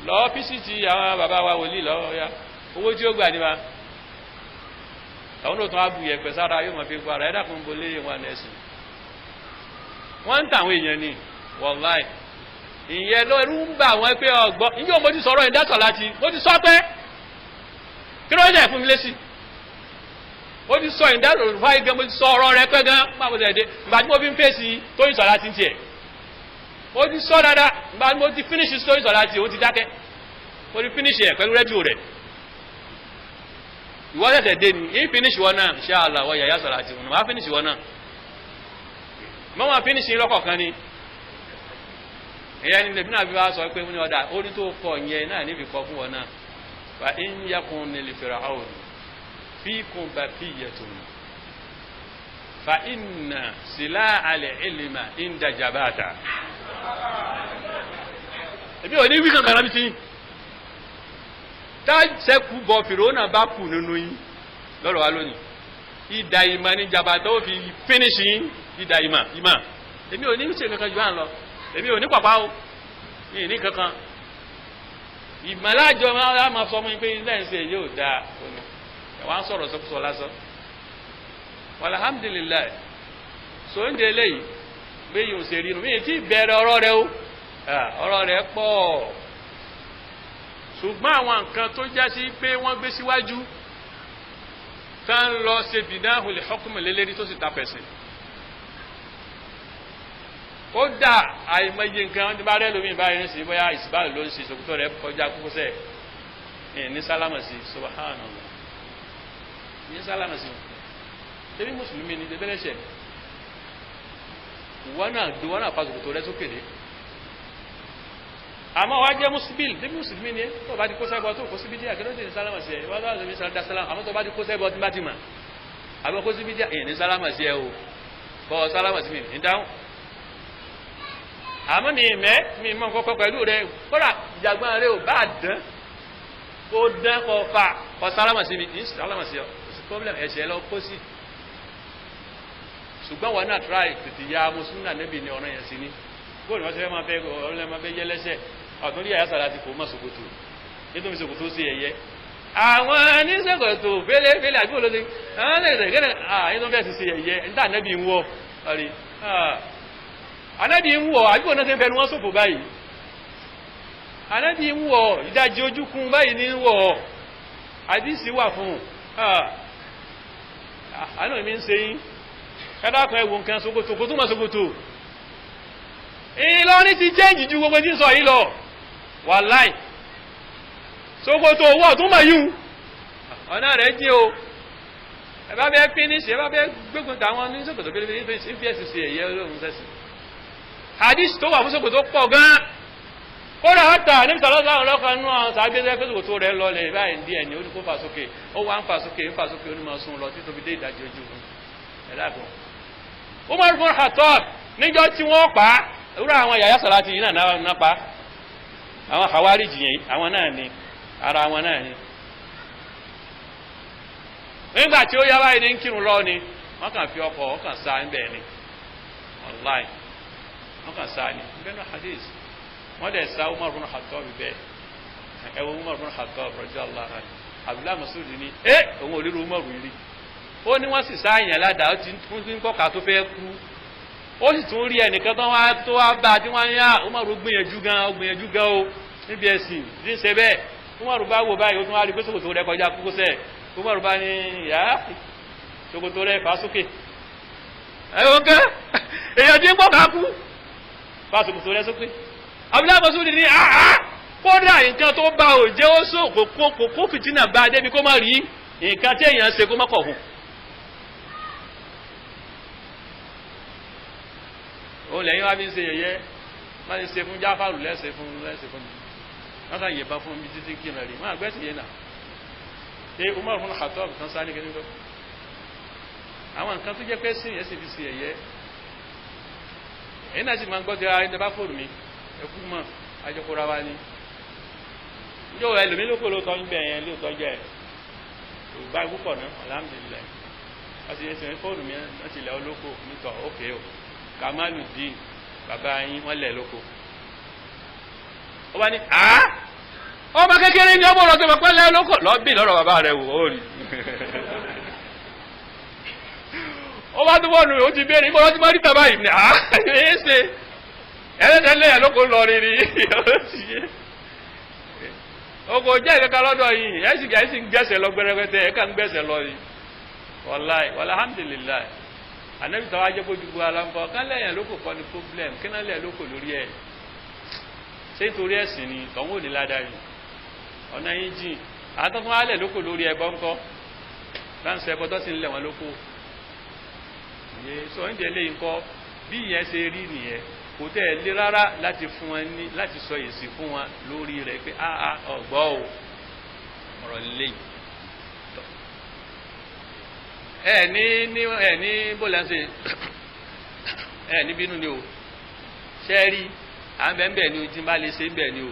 lọ́ọ́ písìtì àwọn bàbá wa wòlíì lọ́wọ́ ya owó tí ó gbà nípa àwọn olóòtú abu yẹpẹ sára yóò máa fi gbọ́ ara ẹ̀dá kan bolé wọn ẹ̀sìn wọ́n ń tàwọn èèyàn ni wàláì ìyẹn ló ń bà wọ́n pé ọgbọ́n ìyẹn mo ti sọ̀rọ̀ Indasolati mo ti sọ pé kí ló ń jẹ́ fún mi lésì mo ti sọ Indasolati gan mo ti sọ ọ̀rọ̀ rẹ pẹ́ gan máa mo ti ẹ̀dẹ́ ìgbà tí mo fi ń fèsì Tóyìn Sọ̀láti ń tiẹ̀ mo ti sọ dáadáa ìgbà tí mo ti finish Tóyìn Sọ̀láti ó ti dákẹ́ mo ti finish ẹ̀ pẹ̀lú rédíò rẹ̀ ìwọ tẹ̀tẹ̀ dé ni in finish wọn náà inshallah wọ Yahya Sọ̀láti wọn máa finish wọn náà mọ́ máa finish lọ́kọ̀ọ̀kan ni ìyẹn ni lèmi náà fi wá sọ pé wọ́n ní ọ̀dà orí tó kọ yẹn náà níbi kọ fún wọn náà fa in yakun li Fir'aun fikum baqiyatun fa inna sila'a al-ilma inda jabata èmi ò ní wí kankan lábí tí tá sẹ́kù bọ̀ Fìràwọ́nà bá kù nínú yín lọ́rọ̀ wa lónìí ìdá ìmọ̀ ní jabata ó fi finish yín ìdá ìmọ̀ èmi ò ní ṣe kankan jù à ń lọ èmi ò ní pàpá o ní ní kankan ìmọ̀lájọ máa sọ mú pé ilé ìṣe yóò dáa òní ẹ̀wà ń sọ̀rọ̀ sọ́kúsọ lásán alhamdulillah so ń de eléyìí bí yóò ṣe rí inú mi tí bẹ̀rẹ̀ ọ̀rọ̀ rẹ o ọ̀rọ̀ rẹ pọ̀ ṣùgbọ́n àwọn nǹkan tó já sí pé wọ́n gbé síwájú tá ń lọ ṣe bìdáhùn lè hukmu lélẹ́rí tó sì tapẹ̀sìn ó dà àìmọye nǹkan tí bá rẹ́ lómi báyìí sí bóyá ìsìbáàlù ló ń ṣe ìṣòkútọ́ rẹ̀ kọjá kókósẹ̀ ní sálámà sí subhanallah ní sálámà sí tẹ́bí mùsùlùmí ni tẹ́bẹ́lẹ́ṣẹ̀ wọ́n náà fásitì tó rẹ́ sókè dé àmọ́ wá jẹ́ mùsùlùmí ni tó bá ti kó sẹ́bọ̀ tó kó síbi díà kí ló dé ní sálámà sí ẹ wọ́n bá lọ́wọ́ sọ́dá sálámà àmọ́ tó bá ti kó sẹ́bọ̀ tí bá ti mà àmọ́ kó síbi díà ní sálámà sí ẹ o kọ́ sálámà sí mi ní dáhùn àmọ́ mi mọ́ kọ́kọ́ pẹ̀lú rẹ kódà ìjàgbọ́n rẹ ò bá dán kó dán kọ fà kọ sálámà sí mi ní sálámà sí ọ kò sí problem ẹ̀ṣẹ̀ lọ kó sí ṣùgbọ́n wọn náà try tètè ya mùsùlùmí níbi ní ọ̀rọ̀ yẹn sí ní bóòlù wọn ṣe fẹ́ máa fẹ́ yẹ lẹ́sẹ̀ ọ̀tún ní àyàsà láti kò mọ́ ṣòkòtò nítorí ṣòkòtò sí ẹ̀yẹ àwọn oníṣòkòtò fẹ́lẹ́fẹ́lẹ́ àbí olóde àwọn ẹ̀rẹ̀gẹ́rẹ̀ àyíkọ́ bẹ́ẹ̀ sì ṣe ẹ̀yẹ níta nẹ́bí ń wọ́ ọ̀rí anẹ́bí ń wọ́ àbí òun náà ṣe ń fẹnu wọn ṣòfò báyìí anẹ́bí ń wọ́ ìdajì ojúkun báyìí ní wọ́ àdìsí wà fún àánú mi ń ṣe yín kẹ́dàkọ̀ ẹwù nǹkan ṣòkòtò kò túnmọ̀ ṣòkòtò Ìlọrin ti jẹ́ǹjì ju gbogbo tí ń sọ yìí lọ wàláì ṣòkòtò owó ọ̀túnmọ̀ yìí ọ̀nà rẹ̀ jí o ẹ̀bá bẹ́ fínísì ẹ̀bá bẹ́ gbógun tàwọn ní ṣòkòtò fífẹ́sì ẹ̀yẹ olóòrùn sẹ́sì hadith tó wà fún ṣòkòtò pọ̀ gan kódà hátà níbi tàlọ́sà ọlọ́kan nú àwọn sàábẹ́sẹ́ pé ṣòkòtò rẹ̀ lọlẹ̀ báyìí díẹ̀ ní ó ní kó fà sókè ó wá ń fà sókè onímọ̀ sún lọ títóbi dé ìdajì ojú ẹ̀dàkùn Umar bin Khattab níjọ́ tí wọ́n pa irú àwọn yàyà sàláàtì yìí náà pa àwọn Khawarij yẹn àwọn náà ni ara wọn náà ni nígbà tí ó yá báyìí ní kírun lọ ni wọ́n kàn fi ọkọ̀ wọ́n kàn sá níbẹ̀ ni wallahi wọ́n kàn sá ni níbẹ̀ náà hadith wọ́n dẹ̀ sá Umar bin Khattab bẹ́ẹ̀ ẹ̀wọ̀n Umar bin Khattab radiyallahu anhu Abdullah Mas'ud ni òun ò ríru Umar rí ó ní wọ́n sì sáàyàn ládàá ó ti ń kọ́kà tó fẹ́ kú ó sì tún rí ẹnìkan tó wá bá tí wọ́n yá Umaru gbìyànjú gan o níbi ẹ̀sìn ní ṣe bẹ́ẹ̀ Umaru bá wò báyìí ó tún wá rí pé ṣòkòtò rẹ̀ kọjá kókósẹ̀ Umaru bá ní ìyá ṣòkòtò rẹ̀ fà sókè ẹ̀wọ̀n kẹ́ èèyàn tí ń kọ́kà kú fà ṣòkòtò rẹ̀ sókè Abdullahi Mas'ud ní kódà nǹkan tó bá ò jẹ́ ó sọ kò fìtínà bá débi kó má rí nǹkan tí èèyàn ṣe kó má kọ̀ hù ó lẹ́yìn wá bí ń ṣe yẹ̀yẹ́ má ń ṣe fún Jáfàrù lẹ́sẹ̀ fún mi wọ́n sàn yẹ̀bá fún mi títí kí n rí wọ́n àgbẹ́sì yẹn náà ṣe Umar bin Khattab kan sáré kí ní kọ́ àwọn nǹkan tó jẹ́ pé sí yẹn sì fi ṣe yẹ̀yẹ́ èyí náà sì máa ń gbọ́ ti ara ẹni bá fóònù mi ẹkú mọ̀ ajọkọra wa ni yóò ẹlòmí lóko lóòótọ́ ń bẹ̀ yẹn lóòótọ́ jẹ́ ògbà púpọ̀ náà alhamdulillah wọ́n ti yẹ sẹ́yìn fóònù mi wọ́n ti lẹ̀ ọ́ lóko nítọ̀ ókè o Kamaluddin bàbá yín wọ́n lẹ̀ lóko ó bá ní ọmọ kékeré ní ọmọ ọ̀rọ̀ tó pẹ́ lẹ́ lóko lọ́bì lọ́rọ̀ bàbá rẹ̀ wò ó rí ó bá tó bọ́ọ̀nù ó ti béèrè ìbọn ọtí mọ́rí tàbá yìí ní èé ṣe ẹlẹ́tẹ̀lẹ́ lóko lọ rírí oko jẹ́ ìkẹ́kẹ́ lọ́dọ̀ yìí ẹ̀sìn gbẹ́sẹ̀ lọ gbẹ́rẹ́gbẹ́tẹ́ ẹ̀ka ń gbẹ́sẹ̀ lọ yìí wàláì alhamdulillah anabi tàwa jẹ́ bójú bu aláǹkọ kán lẹ́yìn lóko kọ́ ni problem kí náà lẹ́yìn lóko lórí ẹ̀ ṣé nítorí ẹ̀sìn ni tọ̀hún ò ní ládàrí ọ̀nà yín jìn àtọ́tún alẹ̀ lóko lórí ẹ̀bọ ńkọ́ láǹṣẹ́ ẹ̀bọ tó sì ń lẹ̀ wọ́n lóko ìyẹn sọ ń jẹ́ lẹ́yìn kọ́ bí ìyẹn ṣe rí nìyẹn kò tẹ́ ẹ lé rárá láti fún wọn ní láti sọ èsì fún wọn lórí rẹ̀ pé ọ̀gbọ́ o ọ̀rọ̀ lẹ́yìn ní bóla ṣe ní bínú ni o ṣe rí à ń bẹ́ẹ̀ ní o tí n bá lè ṣe ń bẹ̀ ni o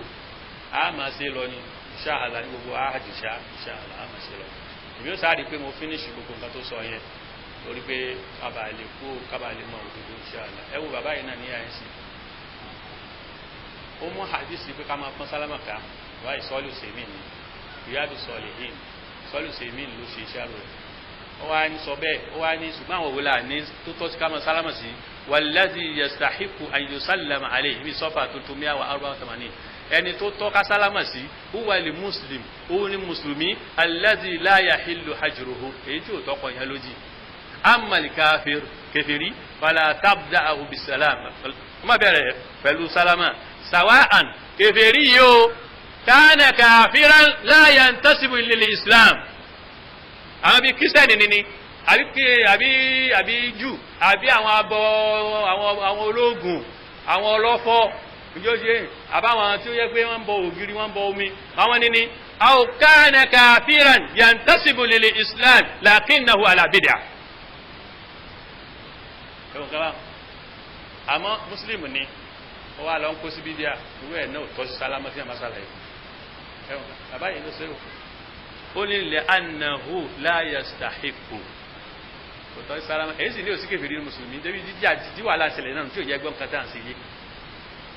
a máa ṣe lọ ni ṣáàlà ní gbogbo àjì ṣáàlà a máa ṣe lọ èmi ó sáré pé mo fínísì gbogbo nǹkan tó sọ yẹn torí pé kábàá lè mọ òdodo ṣáàlà ẹ wo bàbá yìí náà ní àyẹ̀sí ó mú hadisi pé ká máa pọ́n sálámà ká wáyé sọ́ọ̀lù sèmí ni ìyáàdù sọ̀lẹ̀ hìn sọ́ọ̀lù sèmí ló ṣe iṣẹ́ rẹ̀ ó wá ní sọ bẹ́ẹ̀ ó wá ní ṣùgbọ́n àwọn òwúlà ní tó tọ́ sí ká máa sálámà sí wàlẹ́dì yastahiqu an yusallama alayhi ibi sọ́fà tuntun miya wa arba tamani ẹni tó tọ́ ká sálámà sí huwa li muslim òun ni mùsùlùmí alladhi la yahillu hajruhu èyí tí ò tọ́kọ̀ yẹn lójì amal káfíìr kẹfìrí fala tabda'ahu bisalam má bẹ̀rẹ̀ pẹ̀lú sálámà sawa'an kẹfìrí yìí o kana kafiran la yantasibu lil islam àwọn bí Christian ni àbí Júù àbí àwọn abọ àwọn ológun àwọn ọlọ́fọ́ ìjọ́jẹ́ àbáwọn tí ó yẹ pé wọ́n bọ ògiri wọ́n bọ omi àwọn níní aw kana kafiran yantasibu lil islam lakinnahu ala bid'ah ẹ̀wọ̀n kan bá àmọ́ mùsùlùmí ni ó wà lọ ń kó sí bídíà ìwé ẹ̀ náà tọ́ sí sálámà sí àmásàlá yìí ẹ̀wọ̀n bàbá yìí ló ṣe ó ní li annahu la yastahiqu kò tọ́ sí sálámà èyí sì ní òsì kèfèrí mùsùlùmí débi jíjà jí wàhálà ṣẹlẹ̀ náà tí ò jẹ́ gbọ́n kan tá à ń ṣe yé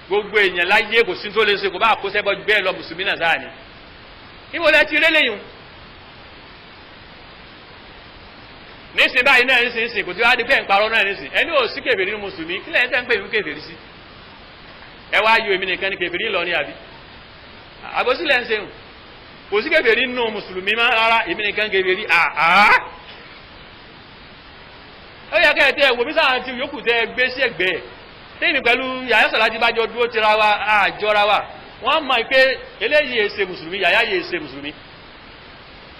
gbogbo èèyàn láyé kò sí tó lè ṣe kò bá kó sẹ́bọ̀ bẹ́ẹ̀ lọ mùsùlùmí náà sáà ni níbo lẹ ti rélé yìí nísìn báyìí náà nísìn kò tí wá di pé ń parọ́ náà nísìn ẹni ò sí kèfèrí mùsùlùmí kí lẹ́yìn tẹ́ ń pè mí kèfèrí sí ẹ wá yọ èmi nìkan ní kèfèrí lọ ní àbí àbòsílẹ̀ ń sehùn kò sí kèfèrí nínú mùsùlùmí má rárá èmi nìkan kèfèrí àá ó yẹ kẹ́ ẹ̀ tẹ́ wò mí sáà tí yòókù tẹ́ gbé sí ẹ̀gbẹ́ tẹ́yìn pẹ̀lú yàyà sàlájì bá jọ dúró tira wa àjọra wa wọ́n mọ̀ pé eléyìí èsè mùsùlùmí yàyà yìí èsè mùsùlùmí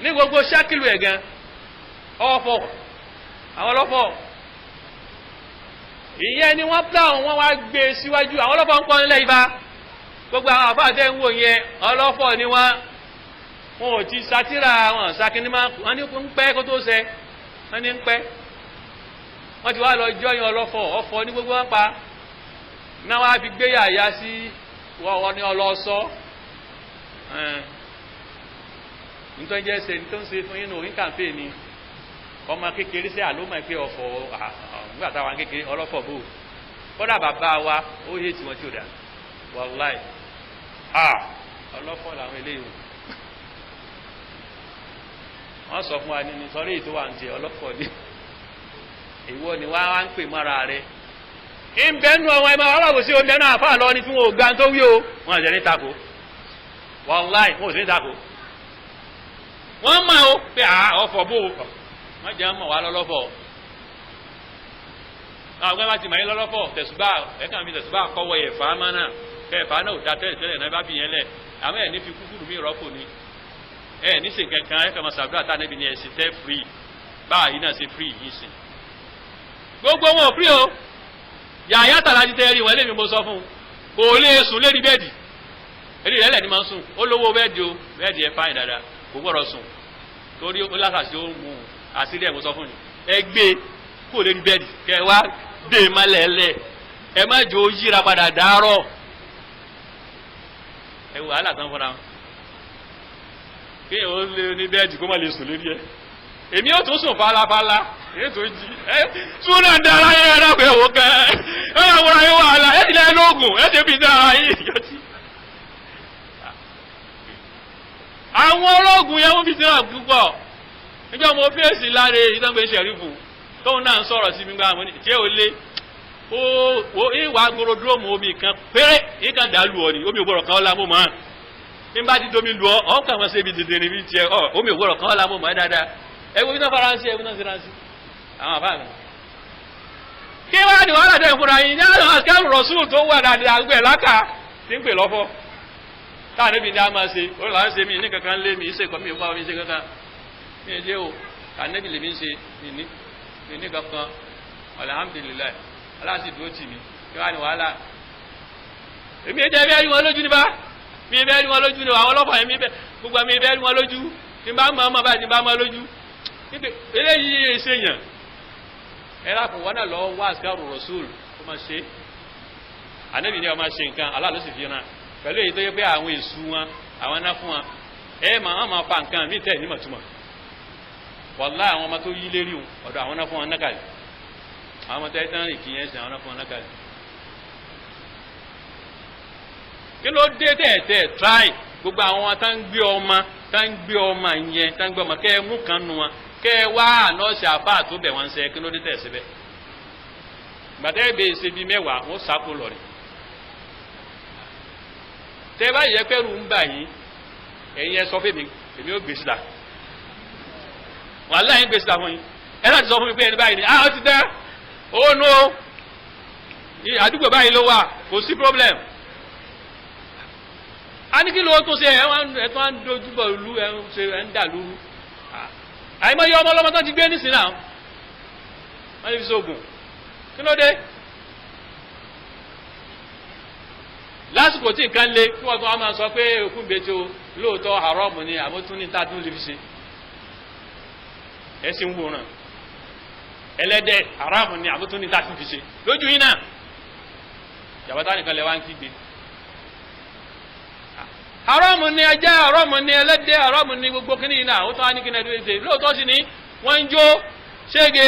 ní gbogbo ṣákìlù ẹ̀ gan ọ̀fọ̀ àwọn ọlọ́fọ̀ ìyẹn ni wọ́n pláwọn wọ́n wá gbé síwájú àwọn ọlọ́fọ̀ ń pọ́n nílẹ̀ ibà gbogbo àwọn àfáàtẹ́ ń wò yẹn ọlọ́fọ̀ ni wọ́n ò ti sátírà wọn sákínímà wọ́n ní ń pẹ́ kó tó ṣẹ wọ́n ní ń pẹ́ wọ́n ti wá lọ jọyìn ọlọ́fọ̀ ọ̀fọ̀ ní gbogbo wọn pa náà wá fi gbé yàyà sí wọ́n ní ọlọ́sọ́ nítorí jẹ́ ṣe tó ń ṣe fún yín ní kàǹpé ni ọmọ kékeré sí àlómọ̀ pé ọ̀fọ̀ nígbà táwọn kékeré ọlọ́fọ̀ bò kódà bàbá wa ó yé tiwọn tí ó dà wàláì ọlọ́fọ̀ làwọn eléyìí wọ́n sọ fún wa ní sọrí ètò wa ń jẹ ọlọ́fọ̀ ni ìwọ ni wá ń pè mọ́ra rẹ̀ ìbẹ́nu ọmọ ẹmọ ọlọ́wọ́ sí oúnjẹ náà fáà lọ ní tí wọ́n ò gbá tó wí o wọ́n àjẹ́ ní tako wàláì wọ́n ò sí ní tako wọ́n máa ó pé ọ̀fọ̀ bó wọ́n jẹ́ mọ̀ wá lọ́lọ́fọ̀ àwọn ọgbẹ́ bá ti mọ̀ lọ́lọ́fọ̀ tẹ̀sùbá ẹ̀kàn fi tẹ̀sùbá kọ́wọ́ ẹ̀fà mánà kẹfà náà ò dá tẹ́lẹ̀ náà bá fi yẹn lẹ̀ àmọ́ ẹ̀ ní fi kúkúrú mi rọ́pò ni ẹ̀ ní sìn kankan ẹ̀kàn máa sàdúrà tá níbi ni ẹ̀ sì tẹ́ free báyìí náà ṣe free yìí sìn gbogbo wọn ò free o yàyà tààrà ti tẹ́rí wọn lémi mo sọ fún kò lè sùn lérí bẹ́ẹ̀dì eré rẹ̀ lẹ́ni máa ń sùn ó lówó bẹ́ẹ̀dì o bẹ́ẹ̀dì ẹ̀ fáìn dáadáa kò gbọ́dọ̀ sùn torí ó lásàsí ó mú àṣírí ẹ̀ mo sọ fún yìí ẹ gbé kò lérí bẹ́ẹ̀dì kẹ wá dé malẹ̀ẹ́lẹ̀ ẹ má jò ó yíra padà dárọ̀ ẹ wò wàhálà tán fúnra wọn kéèyàn ó lé ní bẹ́ẹ̀dì kó má lè sùn lérí ẹ èmi ó tún sùn fálafálá ètò jí túnà dára yẹn ẹ̀rọ pé òwò kẹ́ ẹ̀rọ wọ́n ayé wàhálà ẹ̀jìnlẹ̀ lóògùn ẹ̀jẹ̀ bí dára yìí ìjọ́tí. àwọn ológun yẹn wọ́n fi sí náà púpọ̀ níjọ́ mo fèsì láre ìdánwò ṣẹ̀rífù tóun náà ń sọ̀rọ̀ sí mi gbà mọ́ ní tí ó lé ó ìwà agorodúrómù omi kan péré ìkan dà lù ọ ni omi ògbọ́rọ̀ kan ọ̀la mọ́ mọ́ bí n bá ti domi lù ọ kàn wọ́n ṣe ibi dèdè níbi tiẹ̀ omi ògbọ́rọ̀ kan ọ̀la mọ́ mọ́ dáadáa ẹ̀wọ̀n iná faransé ẹ̀wọ̀n iná faransé àwọn àbá mi. kí wàá ní wàhálà dẹ̀ fúnra yín ní àwọn akẹ́rù rọ̀ṣùn tó wà dáadáa gbẹ̀ láka tí ń pè lọ́fọ́ táà níbi ní a máa ṣe ó lọ́wọ́ ṣe mí ní kankan lé mi ṣe kọ́ mi ìfọ́ mi ṣe kankan mi ẹ̀ jẹ́ o kà níbi lè mi ṣe mi ní kankan alhamdulilayi aláàsì dúró tì mí kí wàá ní wàhálà. èmi ẹ̀jẹ̀ bẹ́ẹ̀ rí wọn lójú níbà mi bẹ́ẹ̀ rí wọn lójú ní àwọn ọlọ́pàá mi gbogbo mi bẹ́ẹ̀ rí wọn lójú ní bá mọ̀ ọmọ báyìí ní bá mọ̀ lójú eléyìí ṣèyàn ẹ lápò wọn náà lọ wá àsìkárù rọ̀ṣùl kó máa ṣe ànábì ni wọn máa ṣe nǹkan Allah ló sì fi hàn pẹ̀lú èyí tó yẹ pé àwọn èṣù wọn àwọn náà fún wọn ẹ máa pa nǹkan mí tẹ̀ nímọ̀túmọ̀ wàlá àwọn ọmọ tó yí lérí wọn ọ̀dọ̀ àwọn náà fún wọn nákàlẹ̀ àwọn ọmọ tẹ́ tán ìkìyẹn ẹ̀sìn àwọn náà fún wọn nákàlẹ̀ kí ló dé tẹ̀ try gbogbo àwọn tá ń gbé ọmọ yẹn tá ń gbé ọmọ kẹ́ ẹ mú kan nu wọn kẹ́ ẹ wá ànọ́ọ̀sì àbá tó bẹ̀ wọ́n ṣe kí ló dé tẹ̀ síbẹ̀ gbàtẹ́ ẹ bẹ́ẹ̀ ṣe bíi mẹ́wàá wọ́n sáko lọ rẹ̀ tẹ́ bá yẹ pẹ́rù ń bà yín ẹ̀yin ẹ sọ fún mi èmi ó gbèsè dà wàhálà yín gbèsè dà fún yín ẹ láti sọ fún mi pé ẹni báyìí ni ó ti tẹ́ ó nu àdúgbò báyìí ló wà kò sí problem a ní kí ló tó ṣe ẹ̀ tó ń dojúbọ̀ lu ẹ̀ ń ṣe ẹ̀ ń dà lóru àìmọ̀ yọ ọmọ ọlọ́mọ tó ti gbé nísìnyí náà wọ́n ti fi sóògùn kí ló dé lásìkò tí nǹkan le kí wọ́n tó wá máa sọ pé òkú gbèjò lóòótọ́ haramu ni àmótún ní tá a tún lè fi ṣe ẹ sì ń wòran ẹlẹ́dẹ̀ haramu ni àmótún ní tá a tún fi ṣe lójú yín náà jàbátá nìkan lè wá ń kígbe haramu ni ẹja haramu ni ẹlẹ́dẹ̀ haramu ni gbogbo kíní yìí náà ó tún wá ní kíní ẹdún ṣe lóòótọ́ sí ni wọ́n ń jó ṣége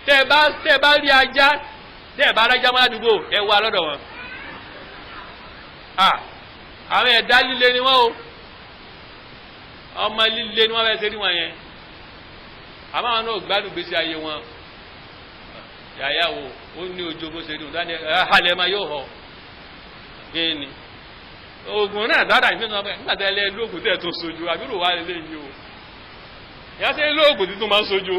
tẹ́ ẹ bá rí ajá tẹ́ ẹ bá rájá mọ́ àdúgbò ẹ wá lọ́dọ̀ wọn àwọn ẹ̀dá líle ni wọ́n o ọmọ líle ni wọ́n fẹ́ ṣe ní wọn yẹn àmọ́ àwọn náà gbádùn gbèsè ayé wọn yàyà wo ó ní ojú bó ṣe ní wọn dání halẹ̀ máa yóò họ géènì oògùn náà dáadáa ìfẹ́ náà nígbà tí ẹ lé lóògùn tẹ̀ tó sojú àbúrò wa lè léyìí o ìyá sẹ́yìn lóògùn tuntun máa ń sojú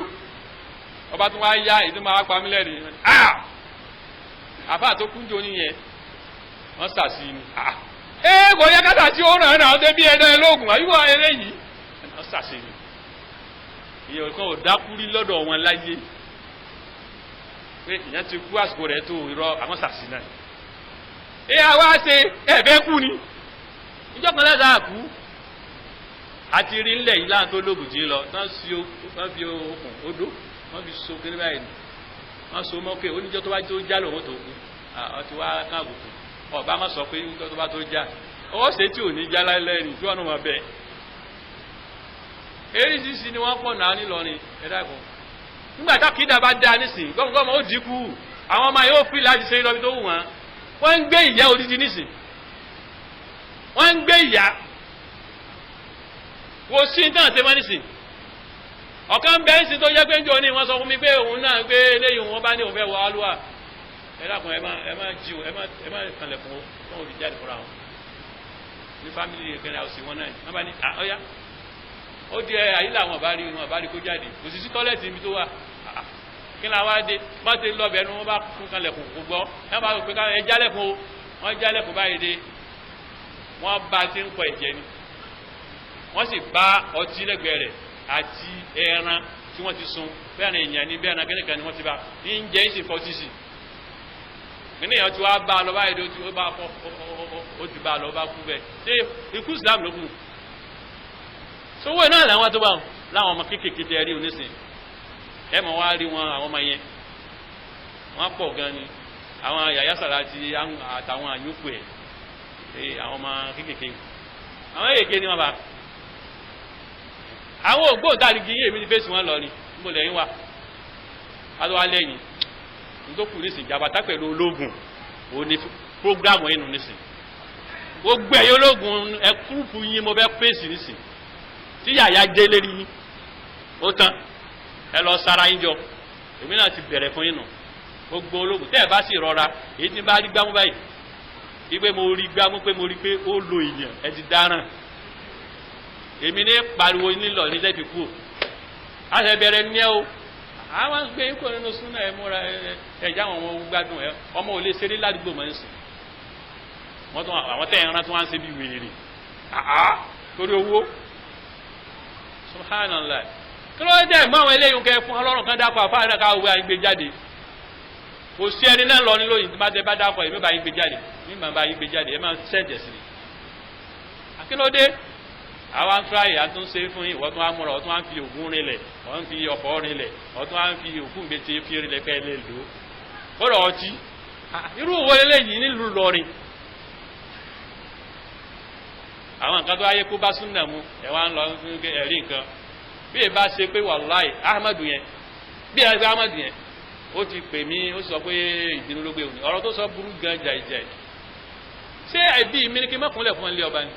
ọba tó wá yá ìdí máa pa mílẹ̀ rí àbá tó kúnjó nìyẹn wọ́n sàṣì ni kò yẹ káta tí ó ràn án débi ẹ̀dá ẹlóògùn àyíwá eléyìí wọ́n sàṣì ni ìyẹn kan ò dákúrí lọ́dọ̀ wọn láyé pé ìyẹn ti kú àsìkò rẹ̀ tó irọ́ àwọn sàṣì náà àwa ṣe ẹ̀fẹ́ kú ni ìjọba lẹ́sà kú àti rí ńlẹ̀ yìí láǹtó lóògùn jí lọ wọ́n fi okùn odó wọ́n fi so kiri báyìí wọ́n so mọ́kè oníjọ́ tó bá tó já lòun tó kú ọtí wá káàbùkù ọba má sọ pé nígbà tó bá tó já ọwọ́ ṣe tí ò ní já láìlẹ́ ní tí wọ́n mọ̀ bẹ́ẹ̀ eréṣiṣi ni wọ́n pọ̀ náà nílọrin ẹ̀dá kan nígbà tá kìdá bá dá nísìn gọ́mọgọ́mọ ó dínkù àwọn ọmọ yóò fi láti ṣe lọ́bi tó wù wọ́n wọ́n ń gbé ìyá odidi nísìn wọ́n ń gbé ìyá kò sí ní tàn ṣe mọ́ nísìn ọ̀kan bẹ́ẹ̀ sì tó yẹ pé ń jọ ní wọ́n sọ fún mi pé òun náà gbé eléyìí wọn bá ní òun fẹ́ wọ alúwà ẹ̀dàkùn ẹ máa jí o ẹ máa kànlẹ̀kùn o wọ́n fi jáde fúnra wọn ní fámìlì ìkẹrẹ àwòsí wọn náà wọ́n bá ní ọ̀yá ó di àyílà wọn bá rí kó jáde kò sì sí tọ́lẹ̀tì ibi tó wà kí ni àwa dé bá ti lọ bẹ̀ẹ́nu wọn bá kún kànlẹ̀kùn kò gbọ́ ẹ bá pè ká ẹ jálẹ̀kùn o wọ́n jálẹ̀kùn báyìí dé wọ́n bá ti ń pọ̀ ẹ̀jẹ̀ ni wọ́n sì bá ọtí lẹ́gbẹ̀ẹ́ rẹ̀ àti ẹran tí wọ́n ti sun bẹ́ẹ̀ ni èèyàn ní bẹ́ẹ̀ ni akẹ́nìkan ni wọ́n ti bá ní ń jẹ́ ìsìn fọ́tísì ènìyàn tí wàá bá a lọ báyìí ó bá fọ ó ti bá a lọ bá kú bẹ́ẹ̀ ṣé ikú Islam ló kù sówó náà làwọn tó bá wọn láwọn ọmọ kéékèèké tẹ rí onísìn ẹ mọ̀ wá rí wọn àwọn ọmọ yẹn wọ́n pọ̀ gan ni àwọn yàyà sàrà àtàwọn àyùkù ẹ̀ àwọn ọmọ kéékèèké àwọn èké ni wọ́n bá àwọn ògbóǹtarìgì yìí èmi ní fèsì wọn lọ ni níbo lẹ́yìn wa adọ́wà lẹ́yìn nítòkù nísìn jàbátá pẹ̀lú ológun òun ni prógrámù ẹnu nísìn gbogbo ẹ̀yẹ ológun ẹkúrúpù yín mo fẹ́ pèsè nísìn tí yàyà jẹ́ lérí yín ó tán ẹ lọ sára yín jọ èmi náà ti bẹ̀rẹ̀ fún yín nù gbogbo ológun tẹ́ ẹ bá sì rọra èyí tí bá rí gbámú báyìí wípé mo rí gbámú pé mo rí pé ó lo èèyàn ẹ ti dáràn èmi ní pariwo nílọ ní lẹ́bi kú àṣẹ bẹ̀rẹ̀ ní ẹ o àwọn gbé kó nínú súnà ẹ múra ẹ̀já àwọn ọmọ gbádùn ẹ ọmọ ò lè ṣeré ládùúgbò mọ́ nísìn wọ́n tún àwọn tẹ̀ ẹran tí wọ́n á ṣe bí wèrè torí owó subhanallah kí ló dé mọ́ àwọn eléyìí kẹ́ fún ọlọ́run kan dákọ̀ àfáà náà káwọ́ bá yín gbé jáde kò sí ẹni náà lọ nílò yìí bá tẹ bá dákọ̀ èmi bá yín gbé jáde mi máa bá yín gbé jáde ẹ máa sẹ́ǹdẹ̀ sí i àkínlódé àwa ń tíráyè àtúnṣe fún yín wọ́n tún á múra wọ́n tún á fi ògùn rinlẹ̀ wọ́n fi ọ̀fọ̀ rinlẹ̀ wọ́n tún á fi òkú gbèsè fi rinlẹ̀ pẹ́ lè lò ó kọ́dọ̀ ọtí irú wo eléyìí nílùú lọrin àwọn nǹkan tó ayé kó bá súnà mu ẹ̀ wá ń lọ ẹ̀rí nǹkan bí ẹ bá ṣe pé wàláì ahmadu yẹn bí ẹ bá ahmadu yẹn ó ti pè mí ó sọ pé ìdínú ló gbé òní ọ̀rọ̀ tó sọ burú gan jàìjàì ṣé ẹbí mi ní kí n má kúnlẹ̀ fún ilé ọba ni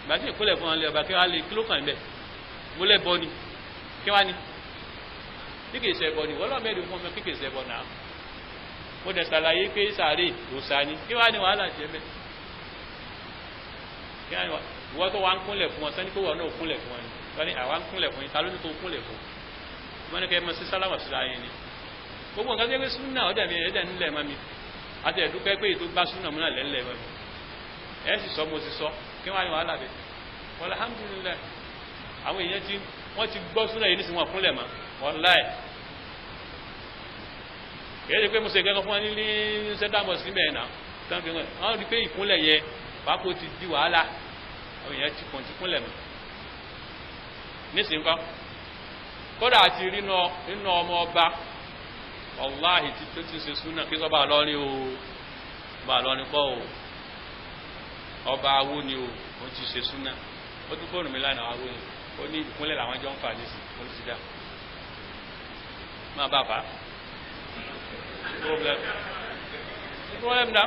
gbàtí ìkúnlẹ̀ fún ilé ọba kí wàá lè kí ló kàn bẹ́ẹ̀ mo lẹ́ bọ́ ni kí wàá ní bí kìí ṣe bọ́ ni wọ́n lọ́ mẹ́rin fún mi kí kìí ṣe bọ́ náà mo dẹ̀ ṣàlàyé pé sàárè òòṣà ni kí wàá ní wàhálà jẹ bẹ́ẹ̀ kí wàá ní ìwọ́n tó wà ń kúnlẹ̀ fún ọ sẹ́ni pé wọ́n náà kúnlẹ̀ fún ọ ni wọ́n ní àwa ń kúnlẹ̀ fún yín ta ló ní tó kúnlẹ̀ fún wọ́n ní kẹ́ ẹ mọ sí sálámà síra yín ni gbogbo nǹkan tó yẹ súnà ọ̀dẹ̀ mi ẹ̀dẹ̀ nílẹ̀ mọ́ mi àti ẹ̀dúpẹ́ pé ètò bá súnà múnà lẹ́ńlẹ̀ mọ́ mi ẹ̀ sì sọ mo sì sọ kí wọ́n á ní wàhálà bẹ́ẹ̀ alhamdulillah àwọn èèyàn tí wọ́n ti gbọ́ súnà yìí nísìnyí wọn kúnlẹ̀ mọ́ wallahi kìí ṣe pé mo ṣe gẹ́gẹ́ fún wọn ní central mosque níbẹ̀ náà tán fi wọ́n rí pé ìkúnlẹ̀ yẹ pápó ti di wàhálà àwọn èèyàn ti kúnlẹ̀ mọ́ nísìnyí kọ́ kódà àti nínú ọmọ ọba wallahi tí tó ti ṣe súnà kí sọ bá lọ́rin o bá lọ́rin kọ́ o ọba awó ni o wọ́n ti ṣe súnà ó tún fóònù mi lánàá awó ni ó ní ìkúnlẹ̀ làwọn jọ ń fà nísì ó ti dá máa bá fà problem náà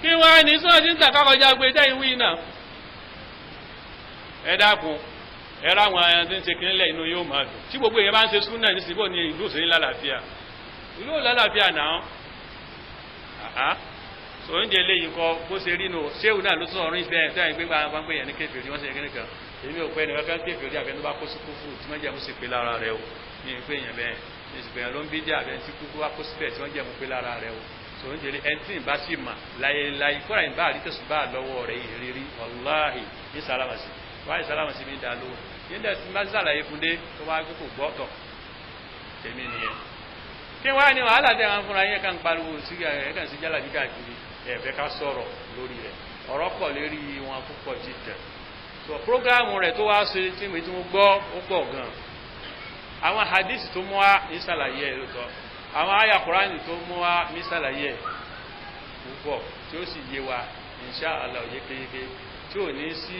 kí wọ́n á ní sọ́ọ́ tí ń tàkà kọjá gbé jẹ́ ìwé náà ẹ dákun ẹ̀rọ àwọn ẹran tí ń ṣe kínlẹ̀ inú yóò máa dùn tí gbogbo èèyàn bá ń ṣe súnà ní síbò ní ìlú òṣèré lálàáfíà ìlú ò lálàáfíà náà so oúnjẹ eléyìí kọ bó ṣe rí nù ṣéwù náà ló tún ọ̀run ìfẹ́ tó yẹn pé gbàgbọ́n pé yẹn ní kéfèé wọ́n ṣe kíní kan èmi ò pẹ́ ẹnì kankan kéfèé rí àbẹ́ni bá kó sí kúfù tí wọ́n jẹ́ mú sí pé lára rẹ o ní ìpé yẹn bẹ́ẹ̀ ní ìsìnkú yẹn ló ń bí dé àbẹ́ni tí kúkú wá kó síbẹ̀ tí wọ́n jẹ́ mú pé lára rẹ o so oúnjẹ ẹni tí ìbá sì mà láyéláyé kọ́ra ìbá àrítẹ̀sù bá lọ́wọ́ rẹ̀ ìrírí wàláhì ní sálámàsì wáyé sálámàsì mi dá lóhùn yíndẹ̀ tí bá sàlàyé fún dé tó wá gbé kò gbọ́tọ̀ tèmi nìyẹn kí wá ní wàhálà tẹ́ wọn fúnra yẹn kàn pariwo sí ẹ̀kàn sí jálàbí káàkiri ẹ̀fẹ́ ká sọ̀rọ̀ lórí rẹ̀ ọ̀rọ̀ pọ̀ lérí wọn púpọ̀ jíjẹ̀ so prógráàmù rẹ̀ tó wá ṣe tí mo gbọ́ ó pọ̀ gan àwọn hadith tó mú wá ní sàlàyé ẹ̀ lóòótọ́ àwọn àyà Kùránì tó mú wá ní sàlàyé ẹ̀ púpọ̀ tí ó sì yé wa insha Allah yékéyéké tí ò ní sí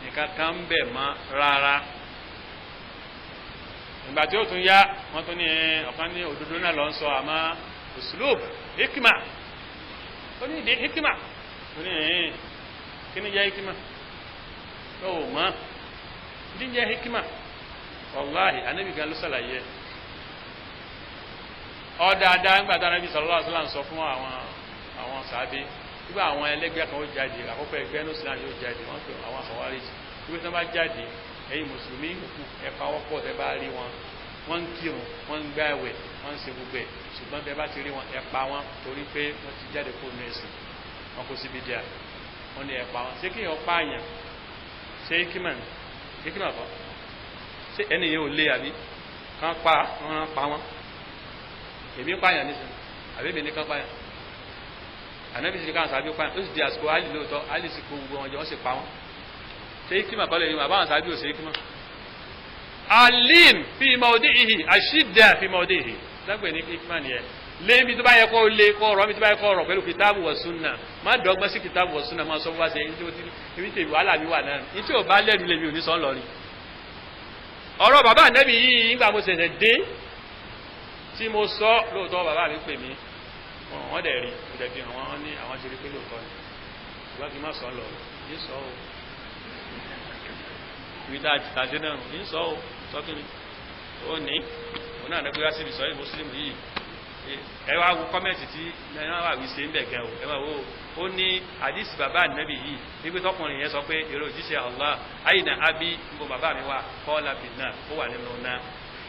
nǹkan kan ń bẹ̀ mọ́ rárá ìgbà tí ó tún yá wọ́n tún ní ọ̀kan ní òdodo náà lọ ń sọ àmọ́ uslub hikima ó ní ìdí hikima ó ní ẹ̀yìn kí ní jẹ́ hikima ó mọ́ ìdí jẹ́ hikima wallahi anábì gan ló sàlàyé ọ̀dáadáa ń gbàtà anábì sallallahu alaihi wasallam sọ fún àwọn sàábé nígbà àwọn ẹlẹ́gbẹ́ kan ó jáde àkọ́kọ́ ẹgbẹ́ ní Islam yóò jáde wọ́n pè àwọn àfọwárí wípé tí wọ́n bá jáde ẹ̀yin mùsùlùmí òkú ẹ̀fà wọ́pọ̀ tẹ́ bá rí wọn wọ́n ń kírun wọ́n ń gbààwẹ̀ wọ́n ń ṣe gbogbo ẹ̀ ṣùgbọ́n tẹ́ bá ti rí wọn ẹ̀pa wọn torí pé wọ́n ti jáde kó nu ẹ̀sìn wọn kó síbi díà wọ́n ní ẹ̀pa wọn ṣé kí èèyàn pa àyàn ṣé hikima kọ́ ṣé ẹni yẹn ò lé àbí kán pa wọn èmi pààyàn nísìnyí àbí èmi ní kán pààyàn ànábì sì káwọn sábẹ́ pààyàn ó sì di àsìkò àlì lóòótọ́ àlì sì kó gbogbo wọn jọ wọ́n sì pa wọn ṣé hikima kọ́ lè yí wọn àbáwọn sábẹ́ ò ṣe hikima alim fi mawdihi ashidda fi mawdihi dagbe ni hikma ni e le mi tó bá yẹ kó le kó ọ̀rọ̀ mi tó bá yẹ kó ọ̀rọ̀ pẹ̀lú kitabu wa sunna má dọ́gbọ́n sí kitabu wa sunna má sọ wá ṣe nti o ti ibi te wàhálà mi wà náà nti ó bá lẹ́rù le mi ò ní sọ lọ ni ọ̀rọ̀ bàbá Ànábì yìí nígbà mo ṣẹ̀ṣẹ̀ dé tí mo sọ lóòótọ́ bàbá mi pè mí wọ́n dẹ̀ rí mo dẹ̀ fi hàn wọ́n ní àwọn ti rí pé lóòótọ́ ni ṣùgbọ́n kí n má sọ lọ ní sọ o ìdá àtìtàdé náà ní sọ o sọ́kìnrin ó ní òun náà nẹ́gbẹ́ wá sí ìsọ́ yìí mùsùlùmí yìí ẹ wá wo kọ́mẹ́ǹtì tí náà wà wí ṣe ń bẹ̀ gan o ẹ wá wo ó ní àdìsí bàbá Ànábì yìí wípé tọkùnrin yẹn sọ pé èrò òjíṣẹ́ Allah àyìnà ábí níbo bàbá mi wà kọ́ọ̀lá bìnnà ó wà nínú náà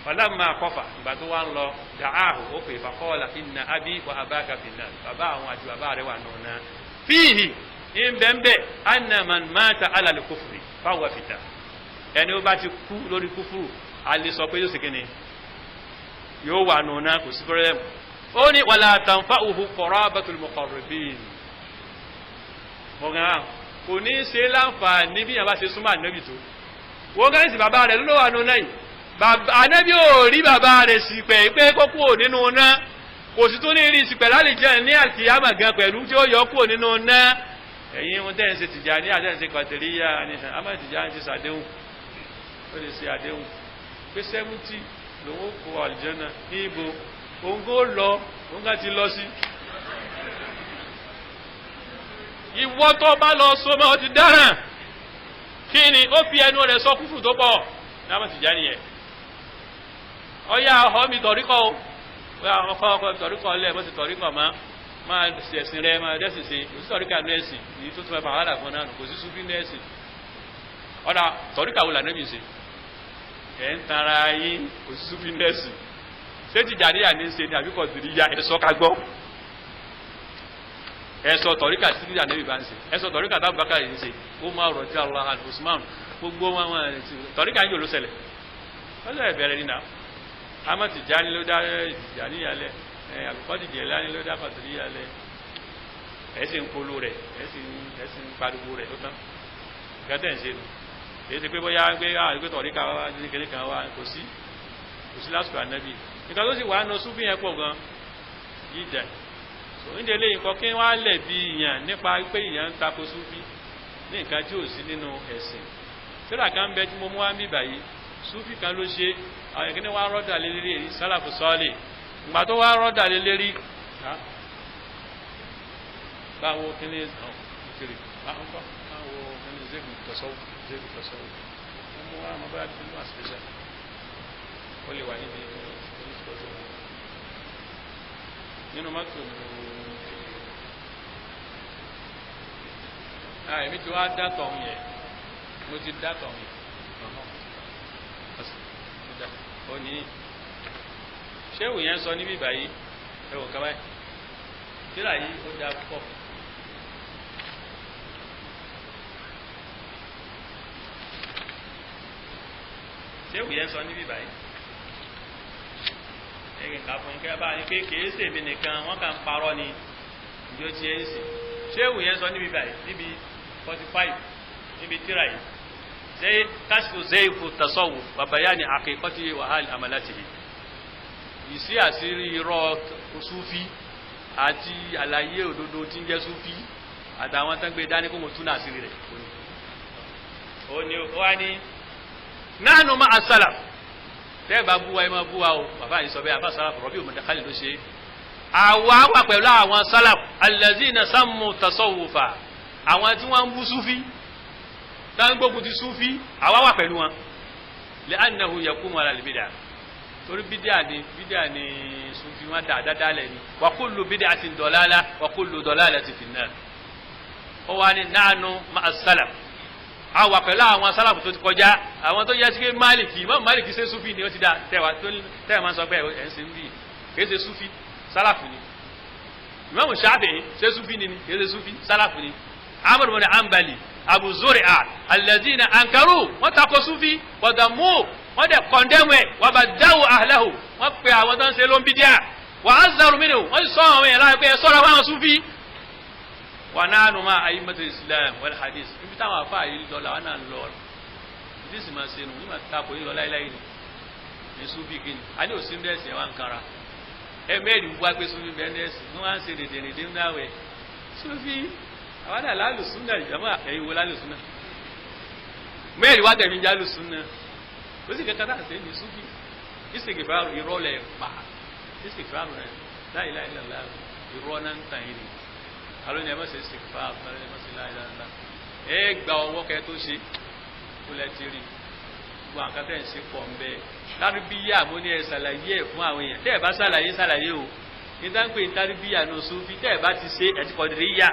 ọ̀là máa kọfà ìgbà tó wá ń lọ dàáhù ó pè fàkọ́ọ̀lá ìnà ábí wà abáka bìnnà bàbá àwọn àti bàbá rẹ̀ wà nínú náà fíhì ń bẹ́ẹ̀ anna man mata ala al-kufri fáwọn fìtà ẹni ó bá ti kú lórí kúfúrù a lè sọ pé yóò sì kíni yóò wà nù náà kò sí pẹ́rẹ́ ó ní wala tanfa'uhu qarabatul muqarrabin mọ̀gán kò ní ṣe láǹfààní bí yàn bá ṣe súnmọ́ Ànábì tó wọ́n gán sí bàbá rẹ̀ ló wà nù náà yìí Ànábì ò rí bàbá rẹ̀ sì pẹ̀ pé kó kúrò nínú náà kò sì tún ní rí sì pẹ̀ lálẹ́ jẹ́ ní àkìyámà gan pẹ̀lú tí ó yọ kúrò nínú náà ẹ̀yin wọn tẹ́ ń ṣe Tìjàní àti ẹ̀ ń ṣe Kọ̀dìríyà àníṣàn àmọ́ Tìjàní ti ṣàdéhùn ó lè ṣe àdéhùn pé 70 lòun kó àlùjànnà ní ibo òǹgó lọ òǹgá ti lọ sí ìwọ tó bá lọ sọmọ ó ti dáràn kí ni ó fi ẹnu rẹ̀ sọ kúfù tó pọ̀ náà ti já nìyẹn ọyá ọ̀họ́ mi tọ̀ríkọ̀ ó ọkọ̀ tọ̀ríkọ̀ lẹ̀ bó ti tọ̀ríkọ̀ máa ṣẹ̀sìn rẹ̀ máa dẹ́sìn sí kò sí tọ̀ríkà nẹ́ẹ̀sì èyí tó tún ẹ̀fà wàhálà fún náà kò sí súfí nẹ́ẹ̀sì ọ̀dà tọ̀ríkà wò lànàbì ṣe ẹ̀ ń tara yín kò sí súfí nẹ́ẹ̀sì ṣé Tìjàníyà ní ṣe ni àbíkọ̀ tìrí ya ẹ̀sọ́ ká gbọ́ ẹ̀sọ́ tọ̀ríkà sí ní ànábì bá ń ṣe ẹ̀sọ́ tọ̀ríkà tá Abubakar yìí ń ṣe Umar radiyallahu anhu Usman gbogbo wọn tọ̀ríkà ń jò ló ṣẹlẹ̀ wọ́n lè bẹ̀rẹ̀ nínú Ahmad Tijani ló dá Tijani yálẹ̀ Abdulkadir Jelani ló dá Qadiri yálẹ̀ ẹ̀sìn ń polo rẹ̀ ẹ̀sìn ń pariwo rẹ̀ tó tán gẹ́tẹ̀ ń ṣe nù èyí ti pé bóyá ń gbé àgbé tọ̀ríkà wá ní kékeré kan wá kò sí lásìkò ànábì nǹkan tó sì wà nù súnfì yẹn pọ̀ gan yìí jẹ́ oúnjẹ lè nǹkan kí wọ́n á lẹ̀ bí ìyàn nípa pé ìyàn ń tako súnfì ní nǹkan tí ò sí nínú ẹ̀sìn tíra kan bẹ tí mo mú wá ń bì báyìí súnfì kan ló ṣe àwọn ìkíní wá rọ́dà lé lérí èyí sálàfù sọ́ọ̀lì ìgbà tó wá rọ́dà lé lérí báwo kíní ìkiri báwo kíní zéèkù tọ̀sọ́wọ́ wọ́n mú wá ọmọ bá ti mú àṣìṣe ó lè wà níbi nínú mọ́tò èmi tí wàá dátọ̀ ń yẹ mo ti dátọ̀ ń yẹ ó ní ṣéwù yẹn sọ níbí báyìí ẹwọ kaba yìí tíra yìí ó dá pọ̀ ṣéwù yẹn sọ níbí báyìí ẹ̀rìn ká fún kẹ́ bá ní kéèkéé sèmi nìkan wọ́n kàn parọ́ ni ìjọ tí ẹ̀ ń sìn ṣéwù yẹn sọ níbi báyìí níbi 45 níbi tíra yìí ṣe káṣífù zéèfù tasọ́wù bàbáyá ni àkẹ́kọ́tì wàhálì àmàlàtìhì ìsí àṣírí irọ́ súfí àti àlàyé òdodo tí ń jẹ́ súfí àtàwọn tán gbé dání kó mo tún náà àṣírí rẹ̀ ó ní wá ní nahnu ma'a salaf tẹ́ẹ̀bá búwa ẹ máa búwa o bàbá yìí sọ bẹ́ẹ̀ àbá sálàfù rọ́bì òmùdàkálì ló ṣe àwa wà pẹ̀lú àwọn sálàfù allazina sammu tasawufa àwọn tí wọ́n ń bú súfí dáńgbógun ti súfí àwa wà pẹ̀lú wọn li'annahu yaqumu ala al-bid'ah torí bídíà ni súfí wọn dáadáa lẹ̀ ni wa kullu bid'atin dalalah wa kullu dalalatin fin-nar ó wá ní nahnu ma'a salaf àwa pẹ̀lú àwọn sálàfù tó ti kọjá àwọn tó yẹ sí pé máàlìkì Imam Máàlìkì ṣe súfì ni ó ti dá tẹ́wà máa sọ pé ẹ̀ ń ṣe ń bí kìí ṣe súfì sálàfù ni Imam Ṣáfi'í ṣe súfì ni kìí ṣe súfì sálàfù ni Ahmad bin Hanbali Abu Zur'a alladhina ankaru wọ́n tako súfì wadamu wọ́n dẹ̀ kọ̀ndẹ́mù ẹ̀ wa baddawu ahlahu wọ́n pe àwọn tó ń ṣe ló ń bídíà wa azzaru minhu wọ́n sọ àwọn èèyàn láì pé ẹ sọ́ra fáwọn súfì wa nahnu ma a'immatul islam wal hadith ibi táwọn àfáà yìí lọ làwọn náà lọ ìdí sì máa ṣe nù ní màá tako yìí lọ láíláí ni ní súfì kí ni a ní òsín bẹ́ẹ̀sì ẹ̀ wá ń kanra ẹ mẹ́rin wá pé súfì bẹ́ẹ̀sì ní wọ́n á ń ṣe dèdèrèdè ńlá wẹ̀ súfì àwọn náà lálùsùn náà ìjàmọ́ ẹ̀yìn wo lálùsùn náà mẹ́rin wá tẹ̀mí jálùsùn náà ó sì kẹ́kẹ́ náà ṣe ní súfì ìsìnkìfàrù ìrọ̀lẹ̀ pa ìsìnkìfàrù rẹ̀ láìláìlá ìrọ̀ náà ń tàn yìí ni alóni ẹ má ṣe istighfar alóni ẹ má ṣe la ilaha illallah ẹ gba ọwọ́ kẹ tó ṣe kó lẹ ti rí gbogbo àkàtà ẹ̀ ń ṣe pọ̀ ń bẹ́ẹ̀ tárìbíyà mo ní ẹ ṣàlàyé ẹ̀ fún àwọn èèyàn tẹ́ ẹ bá ṣàlàyé o ní dáńpé tárìbíyà ní oṣù fi tẹ́ ẹ bá ti ṣe ẹ ti kọ̀dìrí yá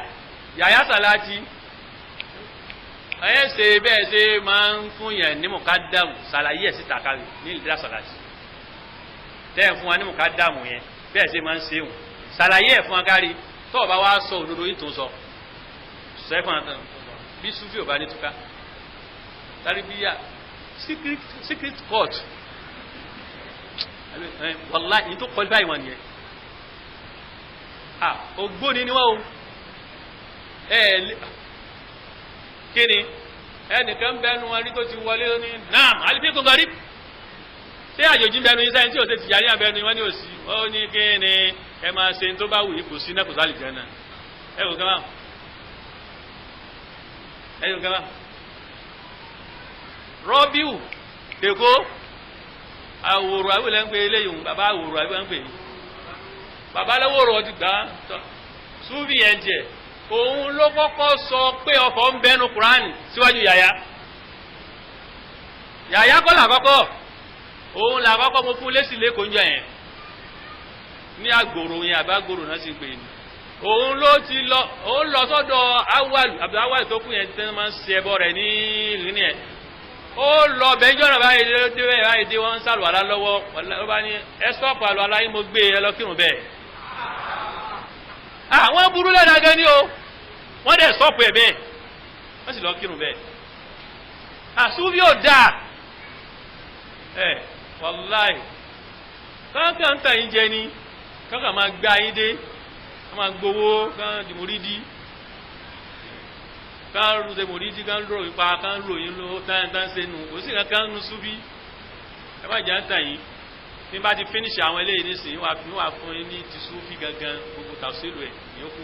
yàyà sàláàtì ẹ ṣe bẹ́ẹ̀ ṣe máa ń fún yẹn ní mùkádàmù ṣàlàyé ẹ̀ síta kárí ní ìdílé sàláàtì tẹ́ ẹ fún wa ní mùkádàmù yẹn bẹ́ẹ̀ ṣe máa ń ṣe òun ṣàlàyé ẹ̀ fún wa kárí tọ́ọ̀ bá wá sọ òdodo yìí tó ń sọ sẹ́fún àtàn bí súfì ò bá ní túká tàríbíyà secret court wàláhì tó kọjú báyìí wọn nìyẹn ògbóni ni wọ́n o kí ni ẹnìkan bẹnu wọn rí tó ti wọlé ní naam alifíkun gọrí ṣé àjòjì bẹnu yìí sẹ́yìn tí ò ṣe tìyà ní abẹnu wọn ní òsì ó ní kí ni ẹ máa ṣe tó bá wù yí kò sí náà kò sálì jẹ́ náà ẹ wò gánà rọ́bíù dèkó àwòrò àwìlẹ̀ ń pè eléyìí bàbá àwòrò àwìlẹ̀ ń pè yìí bàbá lẹ́wòrò ọdí gbà súfì yẹn jẹ òun ló kọ́kọ́ sọ pé ọkọ̀ ń bẹnu kùránì síwájú yàyà kọ́ làkọ́kọ́ òun làkọ́kọ́ mo fún lésì lẹ́kọ̀ọ́ ń jẹ yẹn ní àgbòrò yẹn àbágbòrò náà sì pè ní òun ló ti lọ òun lọ sọ́dọ̀ awàlù tó kù yẹn tẹ́ máa ń ṣe ẹbọ rẹ̀ ní ìrìn yẹn ó lọ bẹ́jọ́ náà báyìí dé wọ́n ń sàlù àlá lọ́wọ́ ó bá ní ẹ stọ́ọ̀pù àlù àlá yín mo gbé ẹ lọ kírun bẹ́ẹ̀ àwọn burú lẹ́nu agẹ́ ni o wọ́n dẹ̀ sọ́ọ̀pù ẹ̀ bẹ́ẹ̀ wọ́n sì lọ kírun bẹ́ẹ̀ àsúbí ò dáa wàláì kankan tàn yín jẹ ni kankan máa gbá yín dé wọ́n máa gbowó kan dìmúrídì kan rú dìmúrídì kan rò ipa kan rò yín ló tán sẹ́nu kò sí kankan nu súbí ẹ má jà ń tàn yín bí n bá ti finish àwọn eléyìí nísìnyí wà fún yín ní ti súfì gangan gbogbo tàṣílù ẹ̀ yókù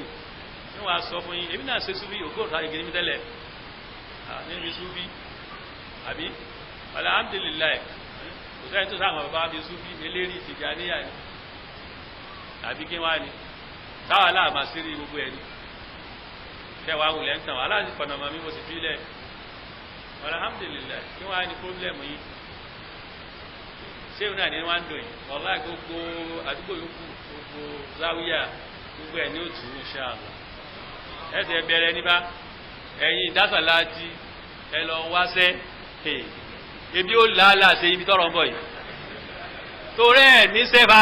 ní wàá sọ fún yín èmi náà ṣe súfì ògbó ọ̀tá ìgbìmí mi tẹ́lẹ̀ níbi súfì àbí alhamdulilayi kò sẹ́yìn tó sáwọn bàbá mi súfì eléri Tìjàníyà ni àbí kí wọ́n á ní táwọn aláàmà sí rí gbogbo ẹ̀ ní kẹwàá wulẹ̀ ń tàn wọ́n aláàjì pọ̀nàmọ́ mi mo sì fi lẹ̀ alhamdulilayi kí wọ́n á ní pọ́blẹ́mù yìí ṣé òun náà ní wọ́n á ń dùn yìí ọ̀la gbogbo àdúgbò yòókù gbogbo záwíyà gbogbo ẹ̀ ní òtún inshallah ẹ̀sẹ̀ bẹ̀rẹ̀ níbà ẹ̀yin ìdásàláàtì ẹ lọ wáṣẹ́ ebi ó làálàá ṣe ibi tọrọ ń bọ̀ yìí torí ẹ̀ níṣẹ́ bá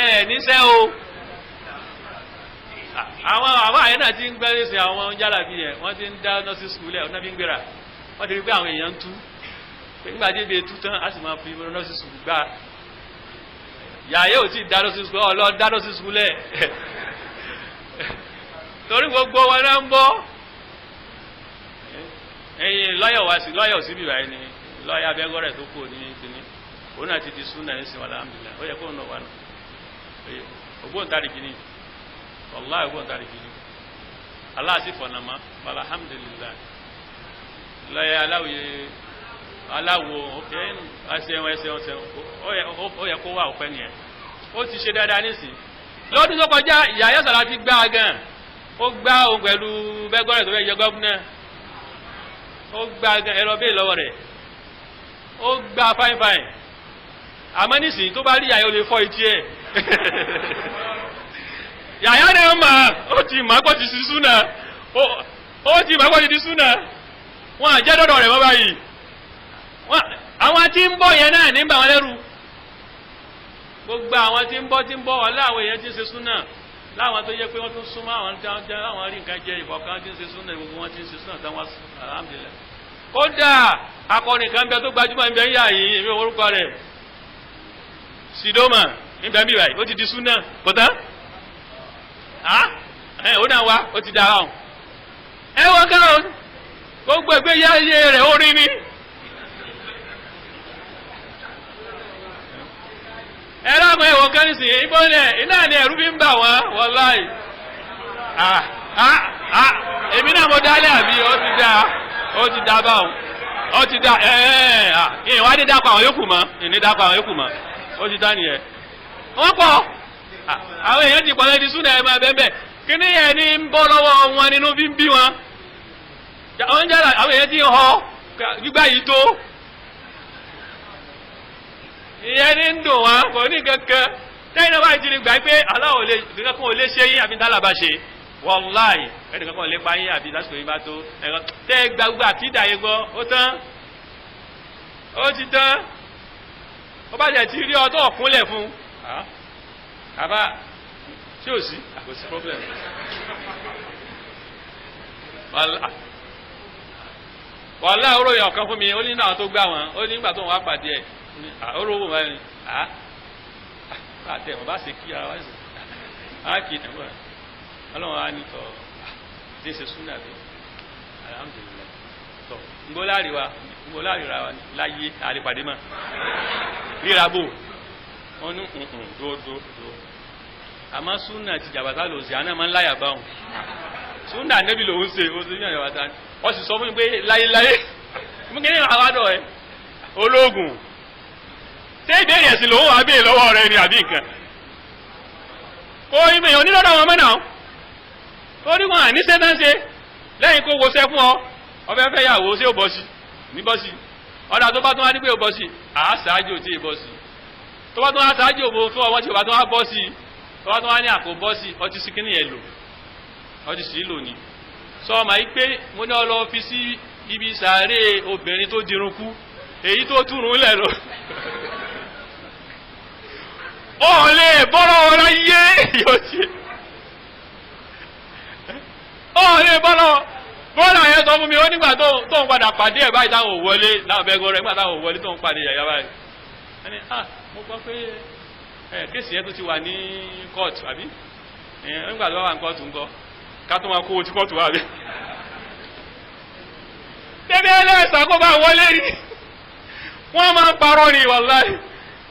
ẹ̀ níṣẹ́ o àwọn àyẹ̀ náà ti ń gbẹ́rẹ́ sí àwọn jálàbí yẹn wọ́n ti ń dá nọ́ọ̀sì skul ẹ̀ ọ̀nà bí ń gbéra wọ́n ti rí pé àwọn èèyàn ń tú nígbà tí ebi tú tán a sì máa fi nọ́ọ̀sì skul gbá yàyẹ ò tí ì dá nọ́ọ̀sì skul ọlọ́ọ̀ dá nọ́ọ̀sì skul ẹ̀ torí gbogbo wọn náà ń bọ́ ẹ̀yin lọ́yọ̀ síbí báyìí ni lọ́yà abẹ́gọ́rẹ̀ tó kù ní kíní òun náà ti di súnà ẹ̀ sìn alhamdulillah ó yẹ kó nà wà nù ògbóǹtarìkì ni wàláhì ògbóǹtarìkì ni aláàsì fọ̀nàmọ́ alhamdulillah lọ́yà aláwo òkè ẹsẹ̀ ó yẹ kó wà òpẹ́ nìyẹn ó ti ṣe dáadáa nísìn lọ́dún tó kọjá ìyá ayọ́sàlá ti gbá gan ó gbá òun pẹ̀lú bẹ́gọ́rẹ̀ tó fẹ́ jẹ gọ́fúnà ó gbá ẹ̀rọ bẹ́ẹ̀ lọ́wọ́ rẹ̀ ó gbá fáìfáì àmọ́ nísìnyí tó bá rí yàyà ó lè fọ́ etí ẹ̀ yàyà náà mà ó ti mà kó ti di súnà ó ti mà kó ti di súnà wọn àjẹ́ dọ́dọ̀ rẹ̀ mọ́ báyìí àwọn tí ń bọ̀ yẹn náà nígbà wọn lẹ́rù gbogbo àwọn tí ń bọ̀ wọn láwọn èèyàn ti ń ṣe súnà láwọn tó yẹ pé wọ́n tún súnmọ́ àwọn tí wọ́n jẹ́ láwọn rí nǹkan jẹ ìfọ̀kan tí ń ṣe súnà gbogbo wọn tí ń ṣe súnà táwọn alhamdulillah kódà akọrin kan bẹ tó gbajúmọ̀ ń bẹ ń yà yìí èmi orúkọ rẹ̀ Sidoma níbẹ̀ bí báyìí ó ti di súnà kò tán ó náà wá ó ti dára ọ̀hún ẹ wọ́n ká o gbogbo ẹgbẹ́ yá iye rẹ̀ orin ni ẹ̀rọ àwọn ẹ̀wọ̀n kan ní sìn ìbọn ẹ̀ iná ni ẹ̀rú bí ń bà wọ́n wàláhì èmi náà mo dálé àbí ó ti dá báwọn ó ti dá ìwà ní dákọ̀ àwọn yòókù mọ́ ìní dákọ̀ àwọn yòókù mọ́ ó ti dá nìyẹn wọ́n pọ̀ àwọn èèyàn ti pọ̀ lẹ́ni súnà ẹ̀ máa bẹ́ẹ̀ kí ni ẹ̀ ní ń bọ́ lọ́wọ́ wọn nínú bí ń bí wọn àwọn èèyàn ti ń họ gbígbá yìí tó ìyẹn ní ń dùn wọn kò ní kankan tẹ́yìn náà báyìí ti ní gbà pé aláwọ̀ kankan ò lè ṣe yín àbí tálàbà ṣe wàláhì ẹnì kankan ò lè pa yín àbí lásìkò yín bá tó tẹ́ gbàgbà àkídà yẹn gbọ́ ó tán ó ti tán ó bá jẹ́ ti rí ọtọ́ ọ̀kúnlẹ̀ fún àbá tí ò sí kò sí problem wàláhì ó ròyìn ọ̀kan fún mi ó ní náà tó gbà wọn ó ní nígbà tó wọn wá pàdé ẹ̀ olówó báyìí àtẹ wọn bá ṣe kí ara wáṣẹ áàkì ẹ̀wọ̀n ọlọ́run á ní tọ́ tí ń ṣe súnà bí alhamdulillah tọ́ ngbóláàríwá láyé àlepàdé mọ́ ríra bò wọ́n ní dòdò àmọ́ súnà ti jàbátá lò sí àná máa ń láyà báwọn súnà nẹ́bí lòún ṣe ó sì ní àjàbátá wọ́n sì sọ fún mi pé láyéláyé mú kí ní àwádọ́ ẹ ológun tí ìbéèrè ẹ̀sìn lòun wà bèèrè lọ́wọ́ rẹ̀ ni àbí nǹkan kó ìmọ̀ èèyàn nílọ́dọ̀ wọn mẹ́nà ó rí wọn àní sẹ́tàn ṣe lẹ́yìn kó wọṣẹ́ fún ọ ọfẹ́ fẹ́ yàwó sí òbọ́sí ní bọ́sí ọ̀dà tó bá tún wá ní pé òbọ́sí àáṣáájú tí ìbọ́sí tó bá tún wá ṣáájú òbò fún ọwọ́ tí ò bá tún wá bọ́sí tó bá tún wá ní àpò bọ́sí ọtí sí kíní ẹ̀ lò ọtí sí lò ní sọ ọmọ yìí pé mo ní ọlọ́ fi sí ibi sàárè obìnrin tó dirun kú èyí tó túrun lẹ̀ lọ ó lè bọ́rọ̀ ọ̀rọ̀ yé yóò ṣe lè bọ́ lọ́wọ́ bọ́ọ̀lù àyẹ̀ sọ fún mi ó nígbà tó ń padà pàdé ẹ̀ báyìí táwọn ò wọlé lábẹ́gọ́ rẹ̀ nígbà táwọn ò wọlé tó ń pàdé yàyà báyìí ẹni mo gbọ́ pé kéèsì yẹn tó ti wà ní kóòtù àbí nígbà tó wà ní kóòtù ńkọ́ ká tó máa kó owó tí kóòtù wà bí. débi ẹlẹ́sàn kó bá wọlé rí wọ́n máa ń parọ́ ni wàláhì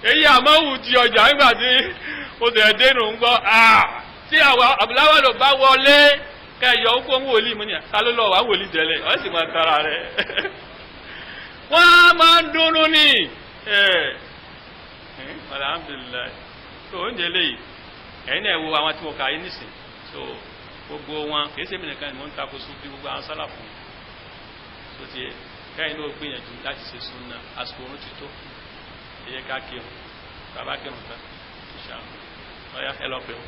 èyí àmọ́wù di ọjà nígbà tí ó tẹ̀ dénú ń gbọ́ tí àwọn àbúláwọ̀ ló bá wọlé kẹyọ ó kó ń wòlíì mú ní ta ló lọ wá wòlíì tẹ́lẹ̀ ọ̀ sì máa tara rẹ̀ wọ́n máa ń dúnú ní alhamdulilayi so oúnjẹ léyìí ẹ̀yin náà wo àwọn tí mo kà yín nísìn so gbogbo wọn kì í ṣe mìíràn kan ni mo ń takò sún bí gbogbo àwọn sálà fún mi so ti kẹ́yìn ló gbìyànjú láti ṣe súnà àsìkò oorun ti tó ẹ̀yẹ ká kírun bàbá kírun tán ìṣàlùmọ́ ọ̀yá ẹ lọ pé o.